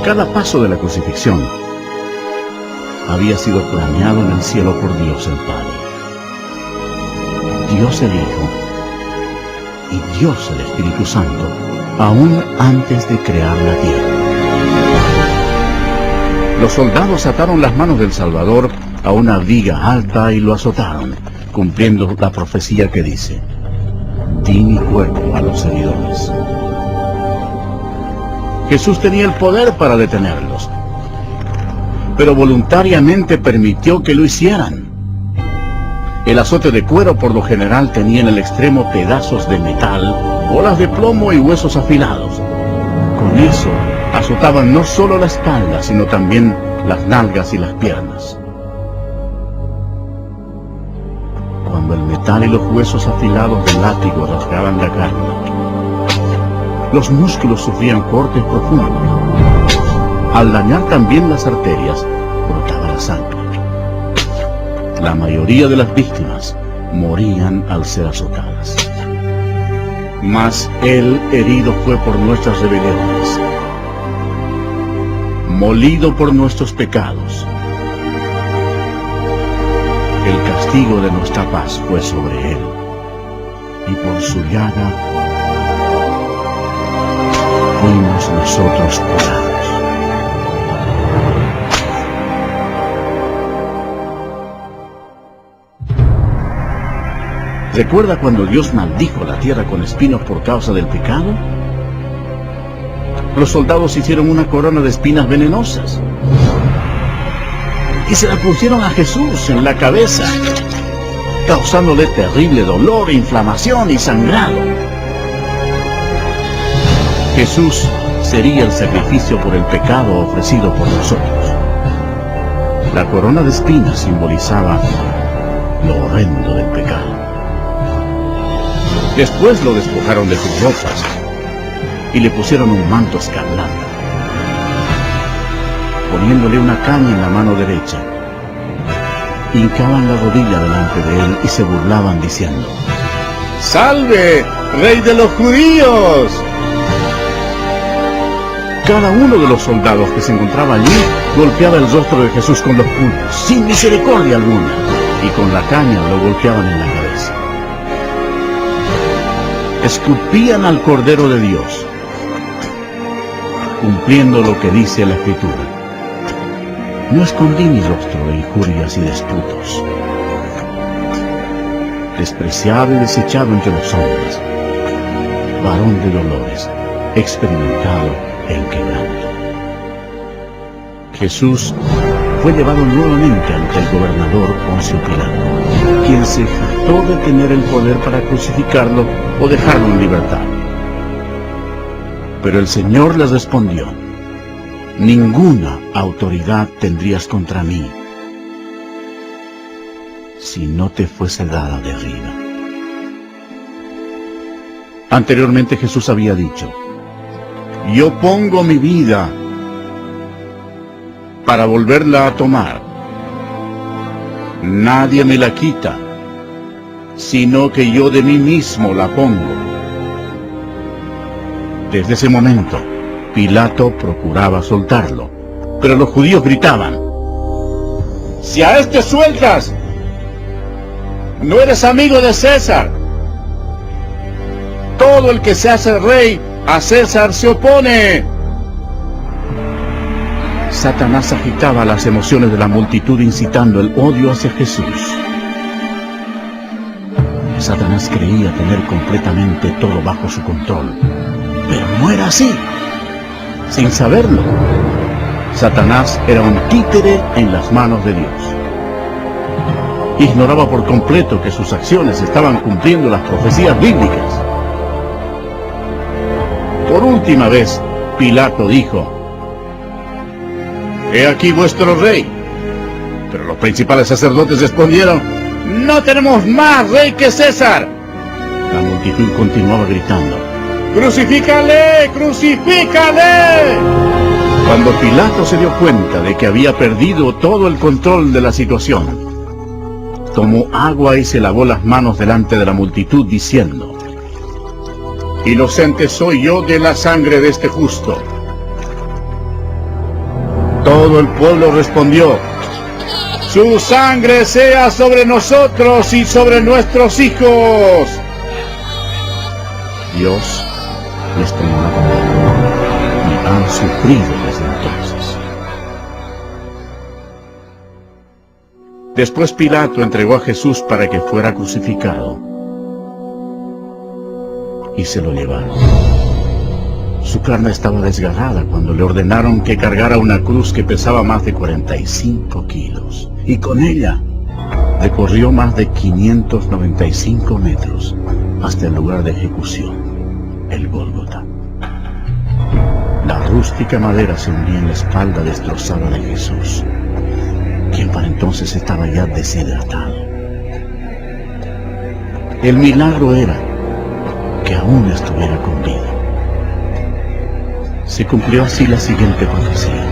Cada paso de la crucifixión había sido planeado en el cielo por Dios el Padre, Dios el Hijo y Dios el Espíritu Santo, aún antes de crear la tierra. Los soldados ataron las manos del Salvador a una viga alta y lo azotaron, cumpliendo la profecía que dice: di mi cuerpo a los seguidores. Jesús tenía el poder para detenerlos, pero voluntariamente permitió que lo hicieran. El azote de cuero por lo general tenía en el extremo pedazos de metal, bolas de plomo y huesos afilados. Con eso azotaban no solo la espalda, sino también las nalgas y las piernas. Cuando el metal y los huesos afilados del látigo rasgaban la carne, los músculos sufrían cortes profundos. Al dañar también las arterias, brotaba la sangre. La mayoría de las víctimas morían al ser azotadas. Mas Él herido fue por nuestras rebeliones, molido por nuestros pecados. El castigo de nuestra paz fue sobre Él, y por su llaga fuimos nosotros curados. ¿Recuerda cuando Dios maldijo la tierra con espinos por causa del pecado? Los soldados hicieron una corona de espinas venenosas y se la pusieron a Jesús en la cabeza, causándole terrible dolor, inflamación y sangrado. Jesús sería el sacrificio por el pecado ofrecido por nosotros. La corona de espinas simbolizaba lo horrendo del pecado. Después lo despojaron de sus ropas y le pusieron un manto escarlata, poniéndole una caña en la mano derecha. Hincaban la rodilla delante de él y se burlaban diciendo: ¡Salve, Rey de los Judíos! Cada uno de los soldados que se encontraba allí golpeaba el rostro de Jesús con los puños, sin misericordia alguna, y con la caña lo golpeaban en la cabeza. Escupían al Cordero de Dios, cumpliendo lo que dice la Escritura. No escondí mi rostro de injurias y disputos. Despreciado y desechado entre los hombres, varón de dolores, experimentado en quebranto. Jesús fue llevado nuevamente ante el gobernador Poncio Pilato, quien se jactó de tener el poder para crucificarlo o dejarlo en libertad. Pero el Señor le respondió: ninguna autoridad tendrías contra mí si no te fuese dada de arriba. Anteriormente Jesús había dicho: yo pongo mi vida para volverla a tomar. Nadie me la quita, sino que yo de mí mismo la pongo. Desde ese momento, Pilato procuraba soltarlo, pero los judíos gritaban: si a este sueltas, no eres amigo de César. Todo el que se hace rey, a César se opone. Satanás agitaba las emociones de la multitud, incitando el odio hacia Jesús. Satanás creía tener completamente todo bajo su control, pero no era así. Sin saberlo, Satanás era un títere en las manos de Dios. Ignoraba por completo que sus acciones estaban cumpliendo las profecías bíblicas. Por última vez, Pilato dijo: he aquí vuestro rey. Pero los principales sacerdotes respondieron: no tenemos más rey que César. La multitud continuaba gritando: ¡crucifícale! ¡Crucifícale! Cuando Pilato se dio cuenta de que había perdido todo el control de la situación, tomó agua y se lavó las manos delante de la multitud, diciendo: inocente soy yo de la sangre de este justo. Todo el pueblo respondió: su sangre sea sobre nosotros y sobre nuestros hijos. Dios les tomó la condena y han sufrido desde entonces. Después Pilato entregó a Jesús para que fuera crucificado, y se lo llevaron. Su carne estaba desgarrada cuando le ordenaron que cargara una cruz que pesaba más de 45 kilos, y con ella recorrió más de 595 metros hasta el lugar de ejecución, el Gólgota. La rústica madera se hundía en la espalda destrozada de Jesús, quien para entonces estaba ya deshidratado. El milagro era que aún estuviera con vida. Se cumplió así la siguiente profecía: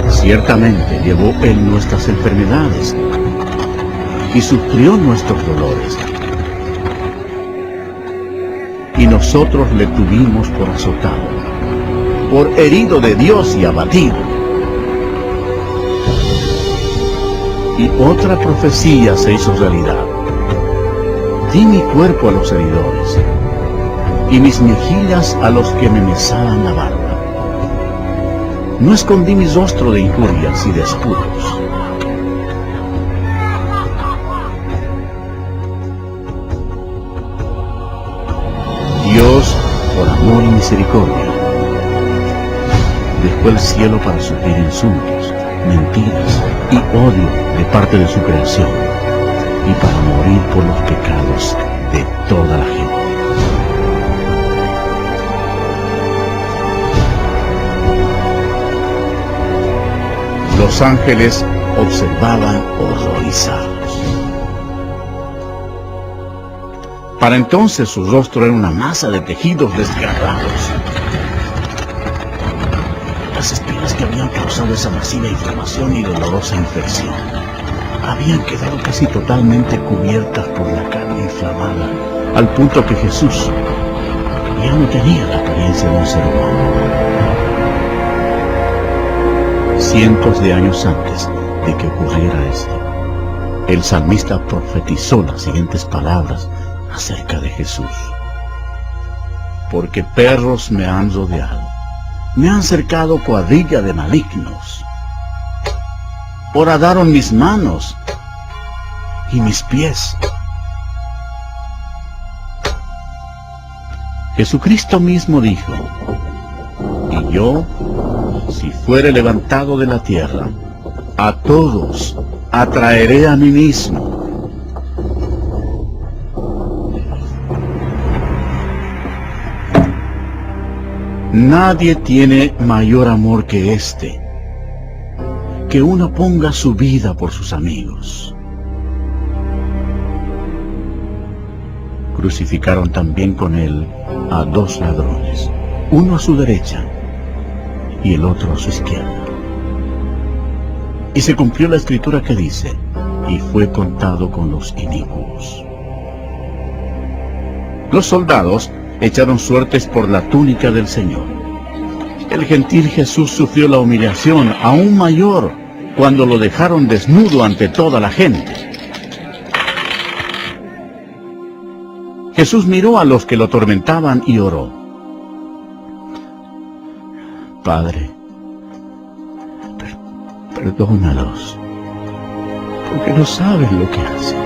ciertamente llevó Él nuestras enfermedades y sufrió nuestros dolores, y nosotros le tuvimos por azotado, por herido de Dios y abatido. Y otra profecía se hizo realidad: di mi cuerpo a los heridores, y mis mejillas a los que me mesaban la barba. No escondí mi rostro de injurias y disputos. Dios, por amor y misericordia, dejó el cielo para sufrir insultos, mentiras y odio de parte de su creación, y para morir por los pecados de toda la gente. Los ángeles observaban horrorizados. Para entonces su rostro era una masa de tejidos desgarrados. Las espinas que habían causado esa masiva inflamación y dolorosa infección habían quedado casi totalmente cubiertas por la carne inflamada, al punto que Jesús ya no tenía la apariencia de un ser humano. cientos de años antes de que ocurriera esto, el salmista profetizó las siguientes palabras acerca de Jesús. Porque perros me han rodeado, me han cercado cuadrilla de malignos. Horadaron mis manos y mis pies. Jesucristo mismo dijo: y yo, si fuere levantado de la tierra, a todos atraeré a mí mismo. Nadie tiene mayor amor que este, que uno ponga su vida por sus amigos. Crucificaron también con él a 2 ladrones, uno a su derecha y el otro a su izquierda. Y se cumplió la escritura que dice: y fue contado con los inicuos. Los soldados echaron suertes por la túnica del Señor. El gentil Jesús sufrió la humillación aún mayor cuando lo dejaron desnudo ante toda la gente. Jesús miró a los que lo atormentaban y oró: Padre, perdónalos, porque no saben lo que hacen.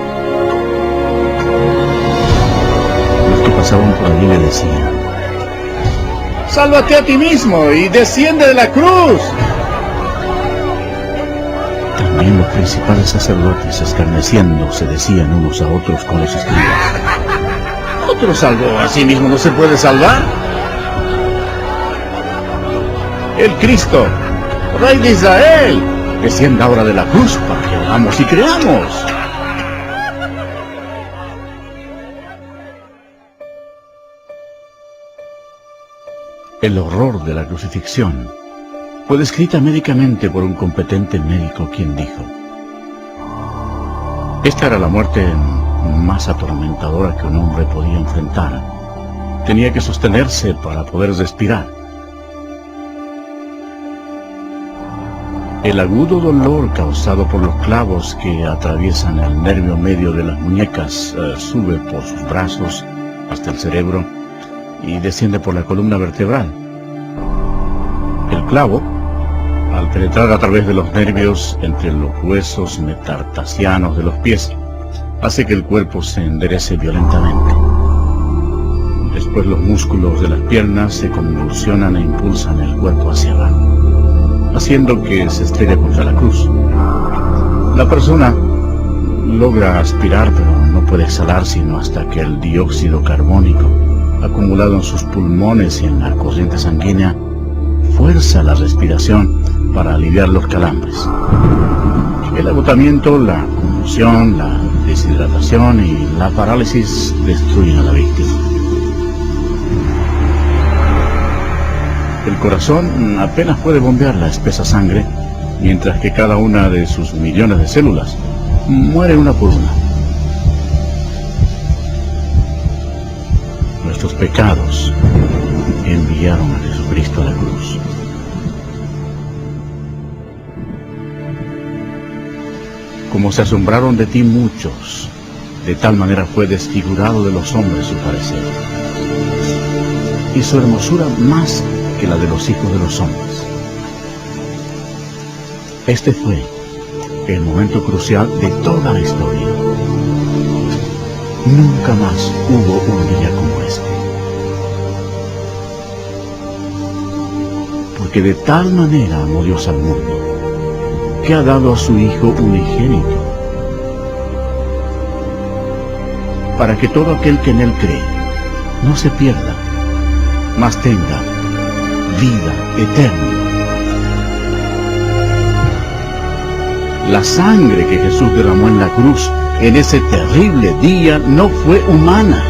Los que pasaban por allí le decían: ¡sálvate a ti mismo y desciende de la cruz! También los principales sacerdotes, escarneciendo, se decían unos a otros con los escribas: ¿otro salvó a sí mismo no se puede salvar? El Cristo, Rey de Israel, descienda ahora de la cruz para que oramos y creamos. El horror de la crucifixión fue descrita médicamente por un competente médico, quien dijo: esta era la muerte más atormentadora que un hombre podía enfrentar. Tenía que sostenerse para poder respirar. El agudo dolor causado por los clavos que atraviesan el nervio medio de las muñecas sube por sus brazos hasta el cerebro y desciende por la columna vertebral. El clavo, al penetrar a través de los nervios entre los huesos metatarsianos de los pies, hace que el cuerpo se enderece violentamente. Después los músculos de las piernas se convulsionan e impulsan el cuerpo hacia abajo, haciendo que se estrelle contra la cruz. La persona logra aspirar, pero no puede exhalar sino hasta que el dióxido carbónico, acumulado en sus pulmones y en la corriente sanguínea, fuerza la respiración para aliviar los calambres. El agotamiento, la conmoción, la deshidratación y la parálisis destruyen a la víctima. El corazón apenas puede bombear la espesa sangre, mientras que cada una de sus millones de células muere una por una. Nuestros pecados enviaron a Jesucristo a la cruz. Como se asombraron de ti muchos, de tal manera fue desfigurado de los hombres su parecer, y su hermosura más que la de los hijos de los hombres. Este fue el momento crucial de toda la historia. Nunca más hubo un día como este. Porque de tal manera amó Dios al mundo, que ha dado a su Hijo unigénito, para que todo aquel que en Él cree no se pierda, mas tenga vida eterna. La sangre que Jesús derramó en la cruz en ese terrible día no fue humana.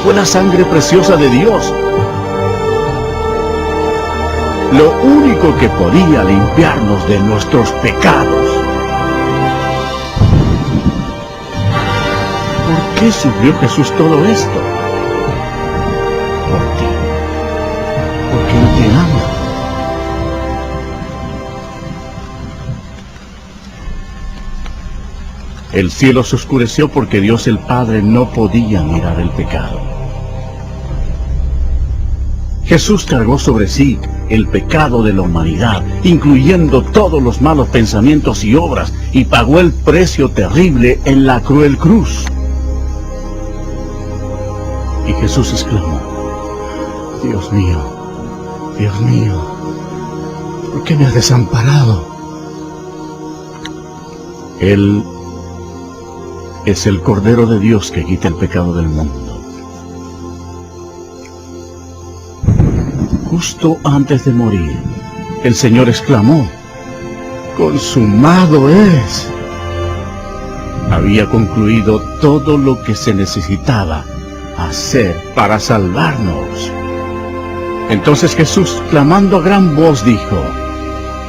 Fue la sangre preciosa de Dios. Lo único que podía limpiarnos de nuestros pecados. ¿Por qué sufrió Jesús todo esto? Por ti. Porque Él te ama. El cielo se oscureció porque Dios el Padre no podía mirar el pecado. Jesús cargó sobre sí el pecado de la humanidad, incluyendo todos los malos pensamientos y obras, y pagó el precio terrible en la cruel cruz. Y Jesús exclamó: Dios mío, ¿por qué me has desamparado? Él es el Cordero de Dios que quita el pecado del mundo. Justo antes de morir, el Señor exclamó: ¡consumado es! Había concluido todo lo que se necesitaba hacer para salvarnos. Entonces Jesús, clamando a gran voz, dijo: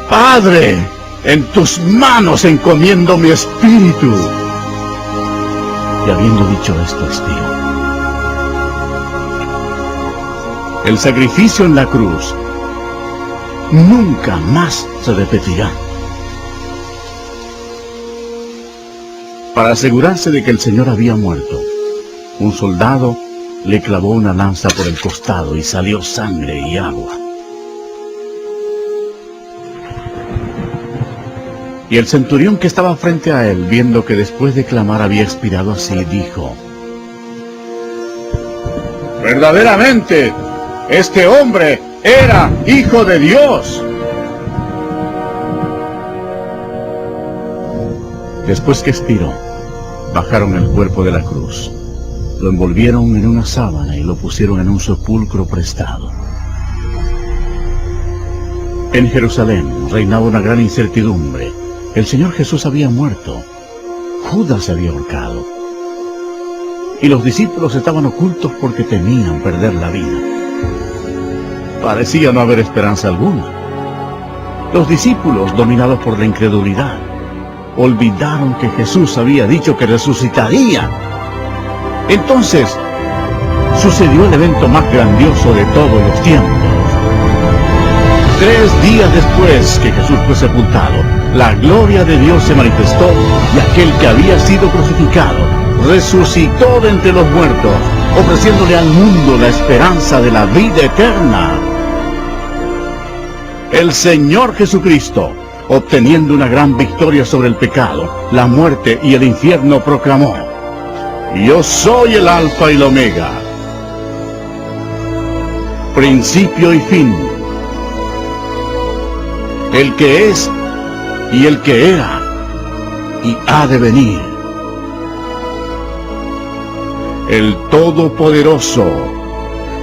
Padre, en tus manos encomiendo mi espíritu. Y habiendo dicho esto, expiró. El sacrificio en la cruz nunca más se repetirá. Para asegurarse de que el Señor había muerto, un soldado le clavó una lanza por el costado y salió sangre y agua. Y el centurión que estaba frente a él, viendo que después de clamar había expirado así, dijo: verdaderamente, este hombre era Hijo de Dios. Después que expiró, bajaron el cuerpo de la cruz, lo envolvieron en una sábana y lo pusieron en un sepulcro prestado. En Jerusalén reinaba una gran incertidumbre. El Señor Jesús había muerto, Judas se había ahorcado, y los discípulos estaban ocultos porque temían perder la vida. Parecía no haber esperanza alguna. Los discípulos, dominados por la incredulidad, olvidaron que Jesús había dicho que resucitaría. Entonces, sucedió el evento más grandioso de todos los tiempos. 3 días después que Jesús fue sepultado, la gloria de Dios se manifestó y aquel que había sido crucificado resucitó de entre los muertos, ofreciéndole al mundo la esperanza de la vida eterna. El Señor Jesucristo, obteniendo una gran victoria sobre el pecado, la muerte y el infierno, proclamó: Yo soy el Alfa y el Omega, principio y fin, el que es y el que era y ha de venir, el Todopoderoso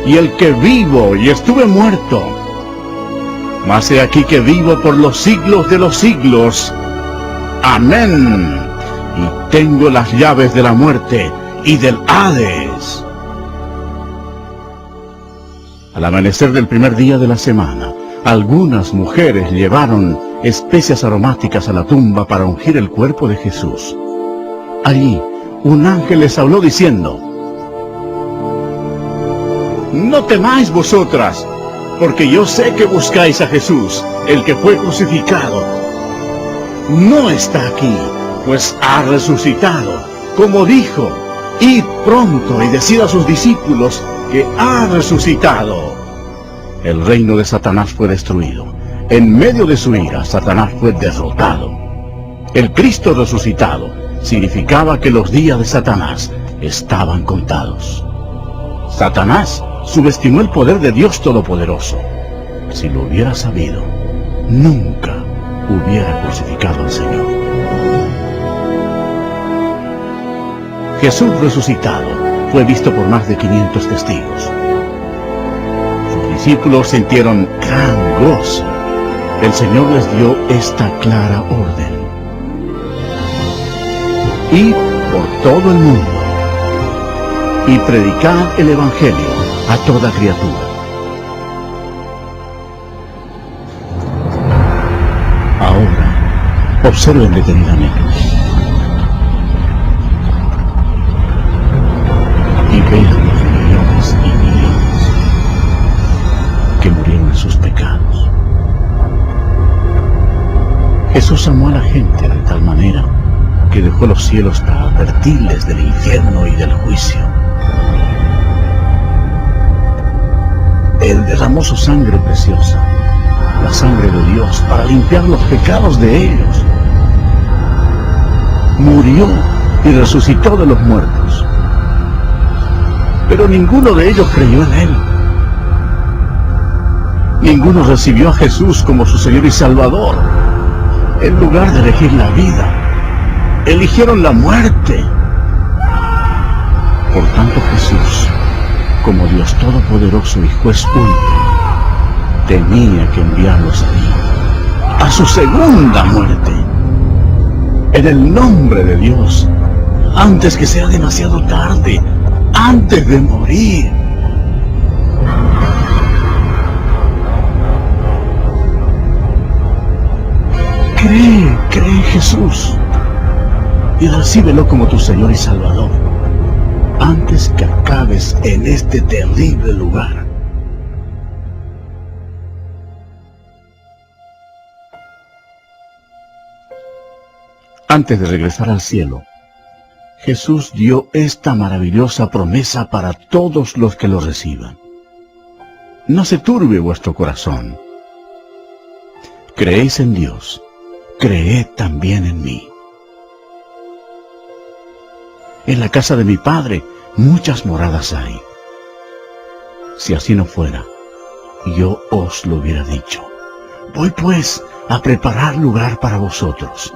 y el que vivo y estuve muerto, mas he aquí que vivo por los siglos de los siglos. Amén. Y tengo las llaves de la muerte y del Hades. Al amanecer del primer día de la semana, algunas mujeres llevaron especias aromáticas a la tumba para ungir el cuerpo de Jesús. Allí, un ángel les habló diciendo: No temáis vosotras, porque yo sé que buscáis a Jesús, el que fue crucificado. No está aquí, pues ha resucitado, como dijo. Id pronto y decid a sus discípulos que ha resucitado. El reino de Satanás fue destruido. En medio de su ira, Satanás fue derrotado. El Cristo resucitado significaba que los días de Satanás estaban contados. Satanás subestimó el poder de Dios Todopoderoso. Si lo hubiera sabido, nunca hubiera crucificado al Señor. Jesús resucitado fue visto por más de 500 testigos. Sus discípulos sintieron gran gozo. El Señor les dio esta clara orden: Id por todo el mundo y predicad el Evangelio a toda criatura. Ahora, observen detenidamente y vean los millones y millones que murieron en sus pecados. Jesús amó a la gente de tal manera que dejó los cielos para advertirles del infierno y del juicio. Él derramó su sangre preciosa, la sangre de Dios, para limpiar los pecados de ellos. Murió y resucitó de los muertos. Pero ninguno de ellos creyó en Él. Ninguno recibió a Jesús como su Señor y Salvador. En lugar de elegir la vida, eligieron la muerte. Por tanto, Jesús, como Dios Todopoderoso y Juez único, tenía que enviarlos ahí, a su segunda muerte, en el nombre de Dios, antes que sea demasiado tarde, antes de morir. Cree en Jesús y recíbelo como tu Señor y Salvador, antes que acabes en este terrible lugar. Antes de regresar al cielo, Jesús dio esta maravillosa promesa para todos los que lo reciban. No se turbe vuestro corazón. Creéis en Dios, creed también en mí. En la casa de mi Padre muchas moradas hay. Si así no fuera, yo os lo hubiera dicho. Voy pues a preparar lugar para vosotros.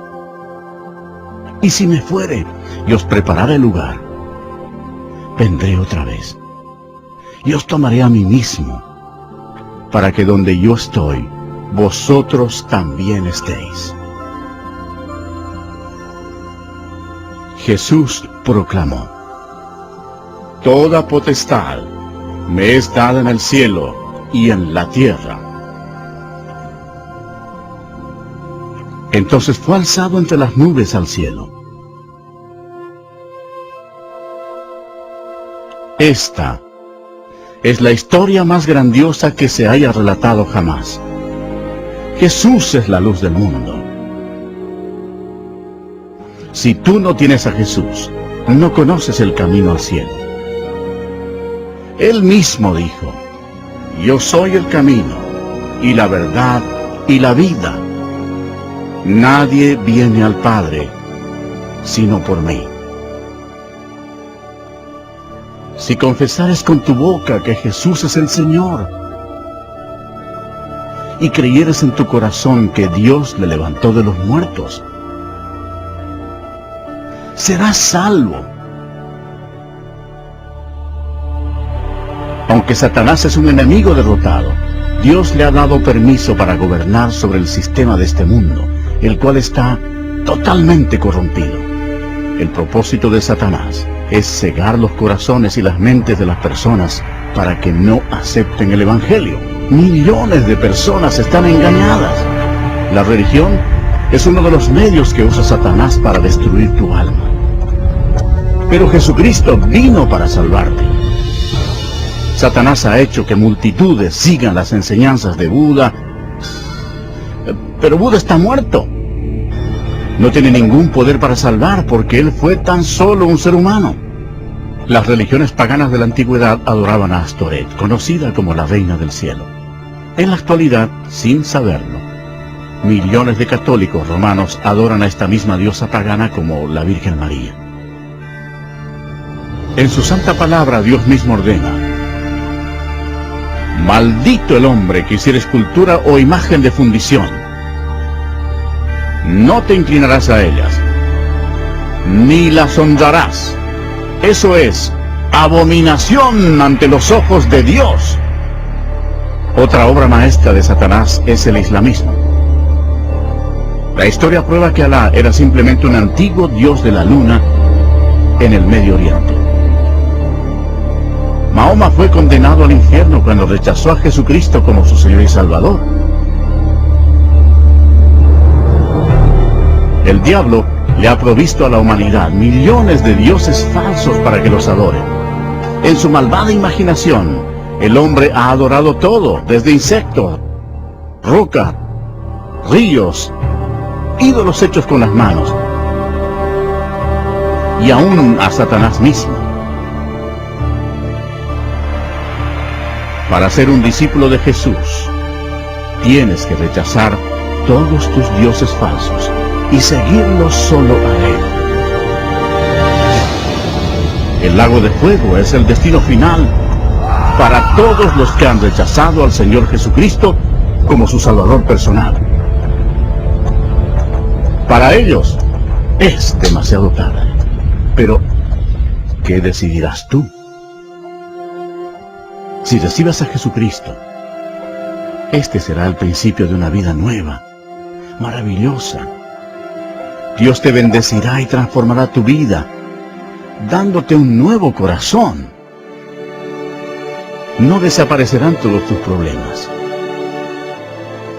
Y si me fuere y os prepararé lugar, vendré otra vez y os tomaré a mí mismo, para que donde yo estoy, vosotros también estéis. Jesús proclamó: Toda potestad me es dada en el cielo y en la tierra. Entonces fue alzado entre las nubes al cielo. Esta es la historia más grandiosa que se haya relatado jamás. Jesús es la luz del mundo. Si tú no tienes a Jesús, no conoces el camino al cielo. Él mismo dijo: Yo soy el camino, y la verdad, y la vida. Nadie viene al Padre, sino por mí. Si confesares con tu boca que Jesús es el Señor, y creyeres en tu corazón que Dios le levantó de los muertos, serás salvo. Aunque Satanás es un enemigo derrotado, Dios le ha dado permiso para gobernar sobre el sistema de este mundo, el cual está totalmente corrompido. El propósito de Satanás es cegar los corazones y las mentes de las personas para que no acepten el Evangelio. Millones de personas están engañadas. La religión es uno de los medios que usa Satanás para destruir tu alma. Pero Jesucristo vino para salvarte. Satanás ha hecho que multitudes sigan las enseñanzas de Buda, pero Buda está muerto. No tiene ningún poder para salvar porque él fue tan solo un ser humano. Las religiones paganas de la antigüedad adoraban a Astoret, conocida como la reina del cielo. En la actualidad, sin saberlo, millones de católicos romanos adoran a esta misma diosa pagana como la Virgen María. En su santa palabra Dios mismo ordena: Maldito el hombre que hiciera escultura o imagen de fundición. No te inclinarás a ellas, ni las honrarás. Eso es abominación ante los ojos de Dios. Otra obra maestra de Satanás es el islamismo. La historia prueba que Alá era simplemente un antiguo dios de la luna en el Medio Oriente. Mahoma fue condenado al infierno cuando rechazó a Jesucristo como su Señor y Salvador. El diablo le ha provisto a la humanidad millones de dioses falsos para que los adoren. En su malvada imaginación, el hombre ha adorado todo, desde insectos, roca, ríos, ídolos hechos con las manos. y aún a Satanás mismo. Para ser un discípulo de Jesús, tienes que rechazar todos tus dioses falsos y seguirlos solo a Él. El lago de fuego es el destino final para todos los que han rechazado al Señor Jesucristo como su Salvador personal. Para ellos es demasiado tarde. Pero, ¿qué decidirás tú? Si recibes a Jesucristo, este será el principio de una vida nueva, maravillosa. Dios te bendecirá y transformará tu vida, dándote un nuevo corazón. No desaparecerán todos tus problemas,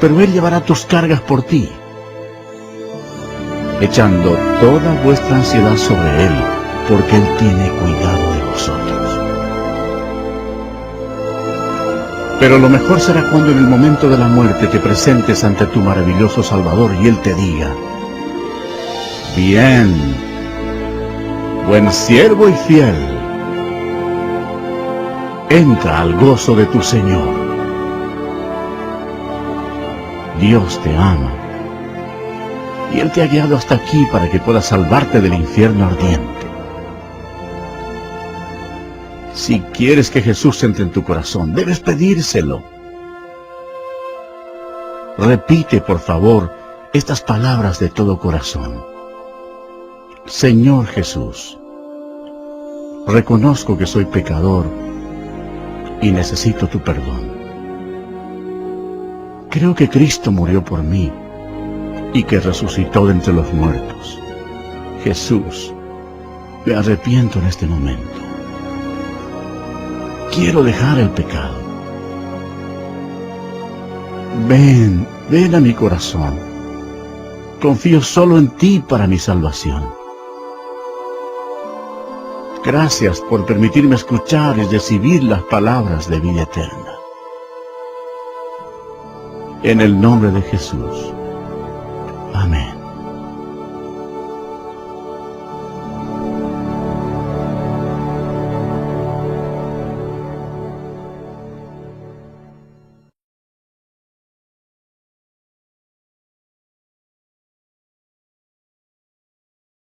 pero Él llevará tus cargas por ti, echando toda vuestra ansiedad sobre Él, porque Él tiene cuidado de vosotros. Pero lo mejor será cuando en el momento de la muerte te presentes ante tu maravilloso Salvador y Él te diga: bien, buen siervo y fiel, entra al gozo de tu Señor. Dios te ama, y Él te ha guiado hasta aquí para que puedas salvarte del infierno ardiente. Si quieres que Jesús entre en tu corazón, debes pedírselo. Repite, por favor, estas palabras de todo corazón. Señor Jesús, reconozco que soy pecador y necesito tu perdón. Creo que Cristo murió por mí y que resucitó de entre los muertos. Jesús, me arrepiento en este momento. Quiero dejar el pecado. Ven a mi corazón. Confío solo en ti para mi salvación. Gracias por permitirme escuchar y recibir las palabras de vida eterna. En el nombre de Jesús.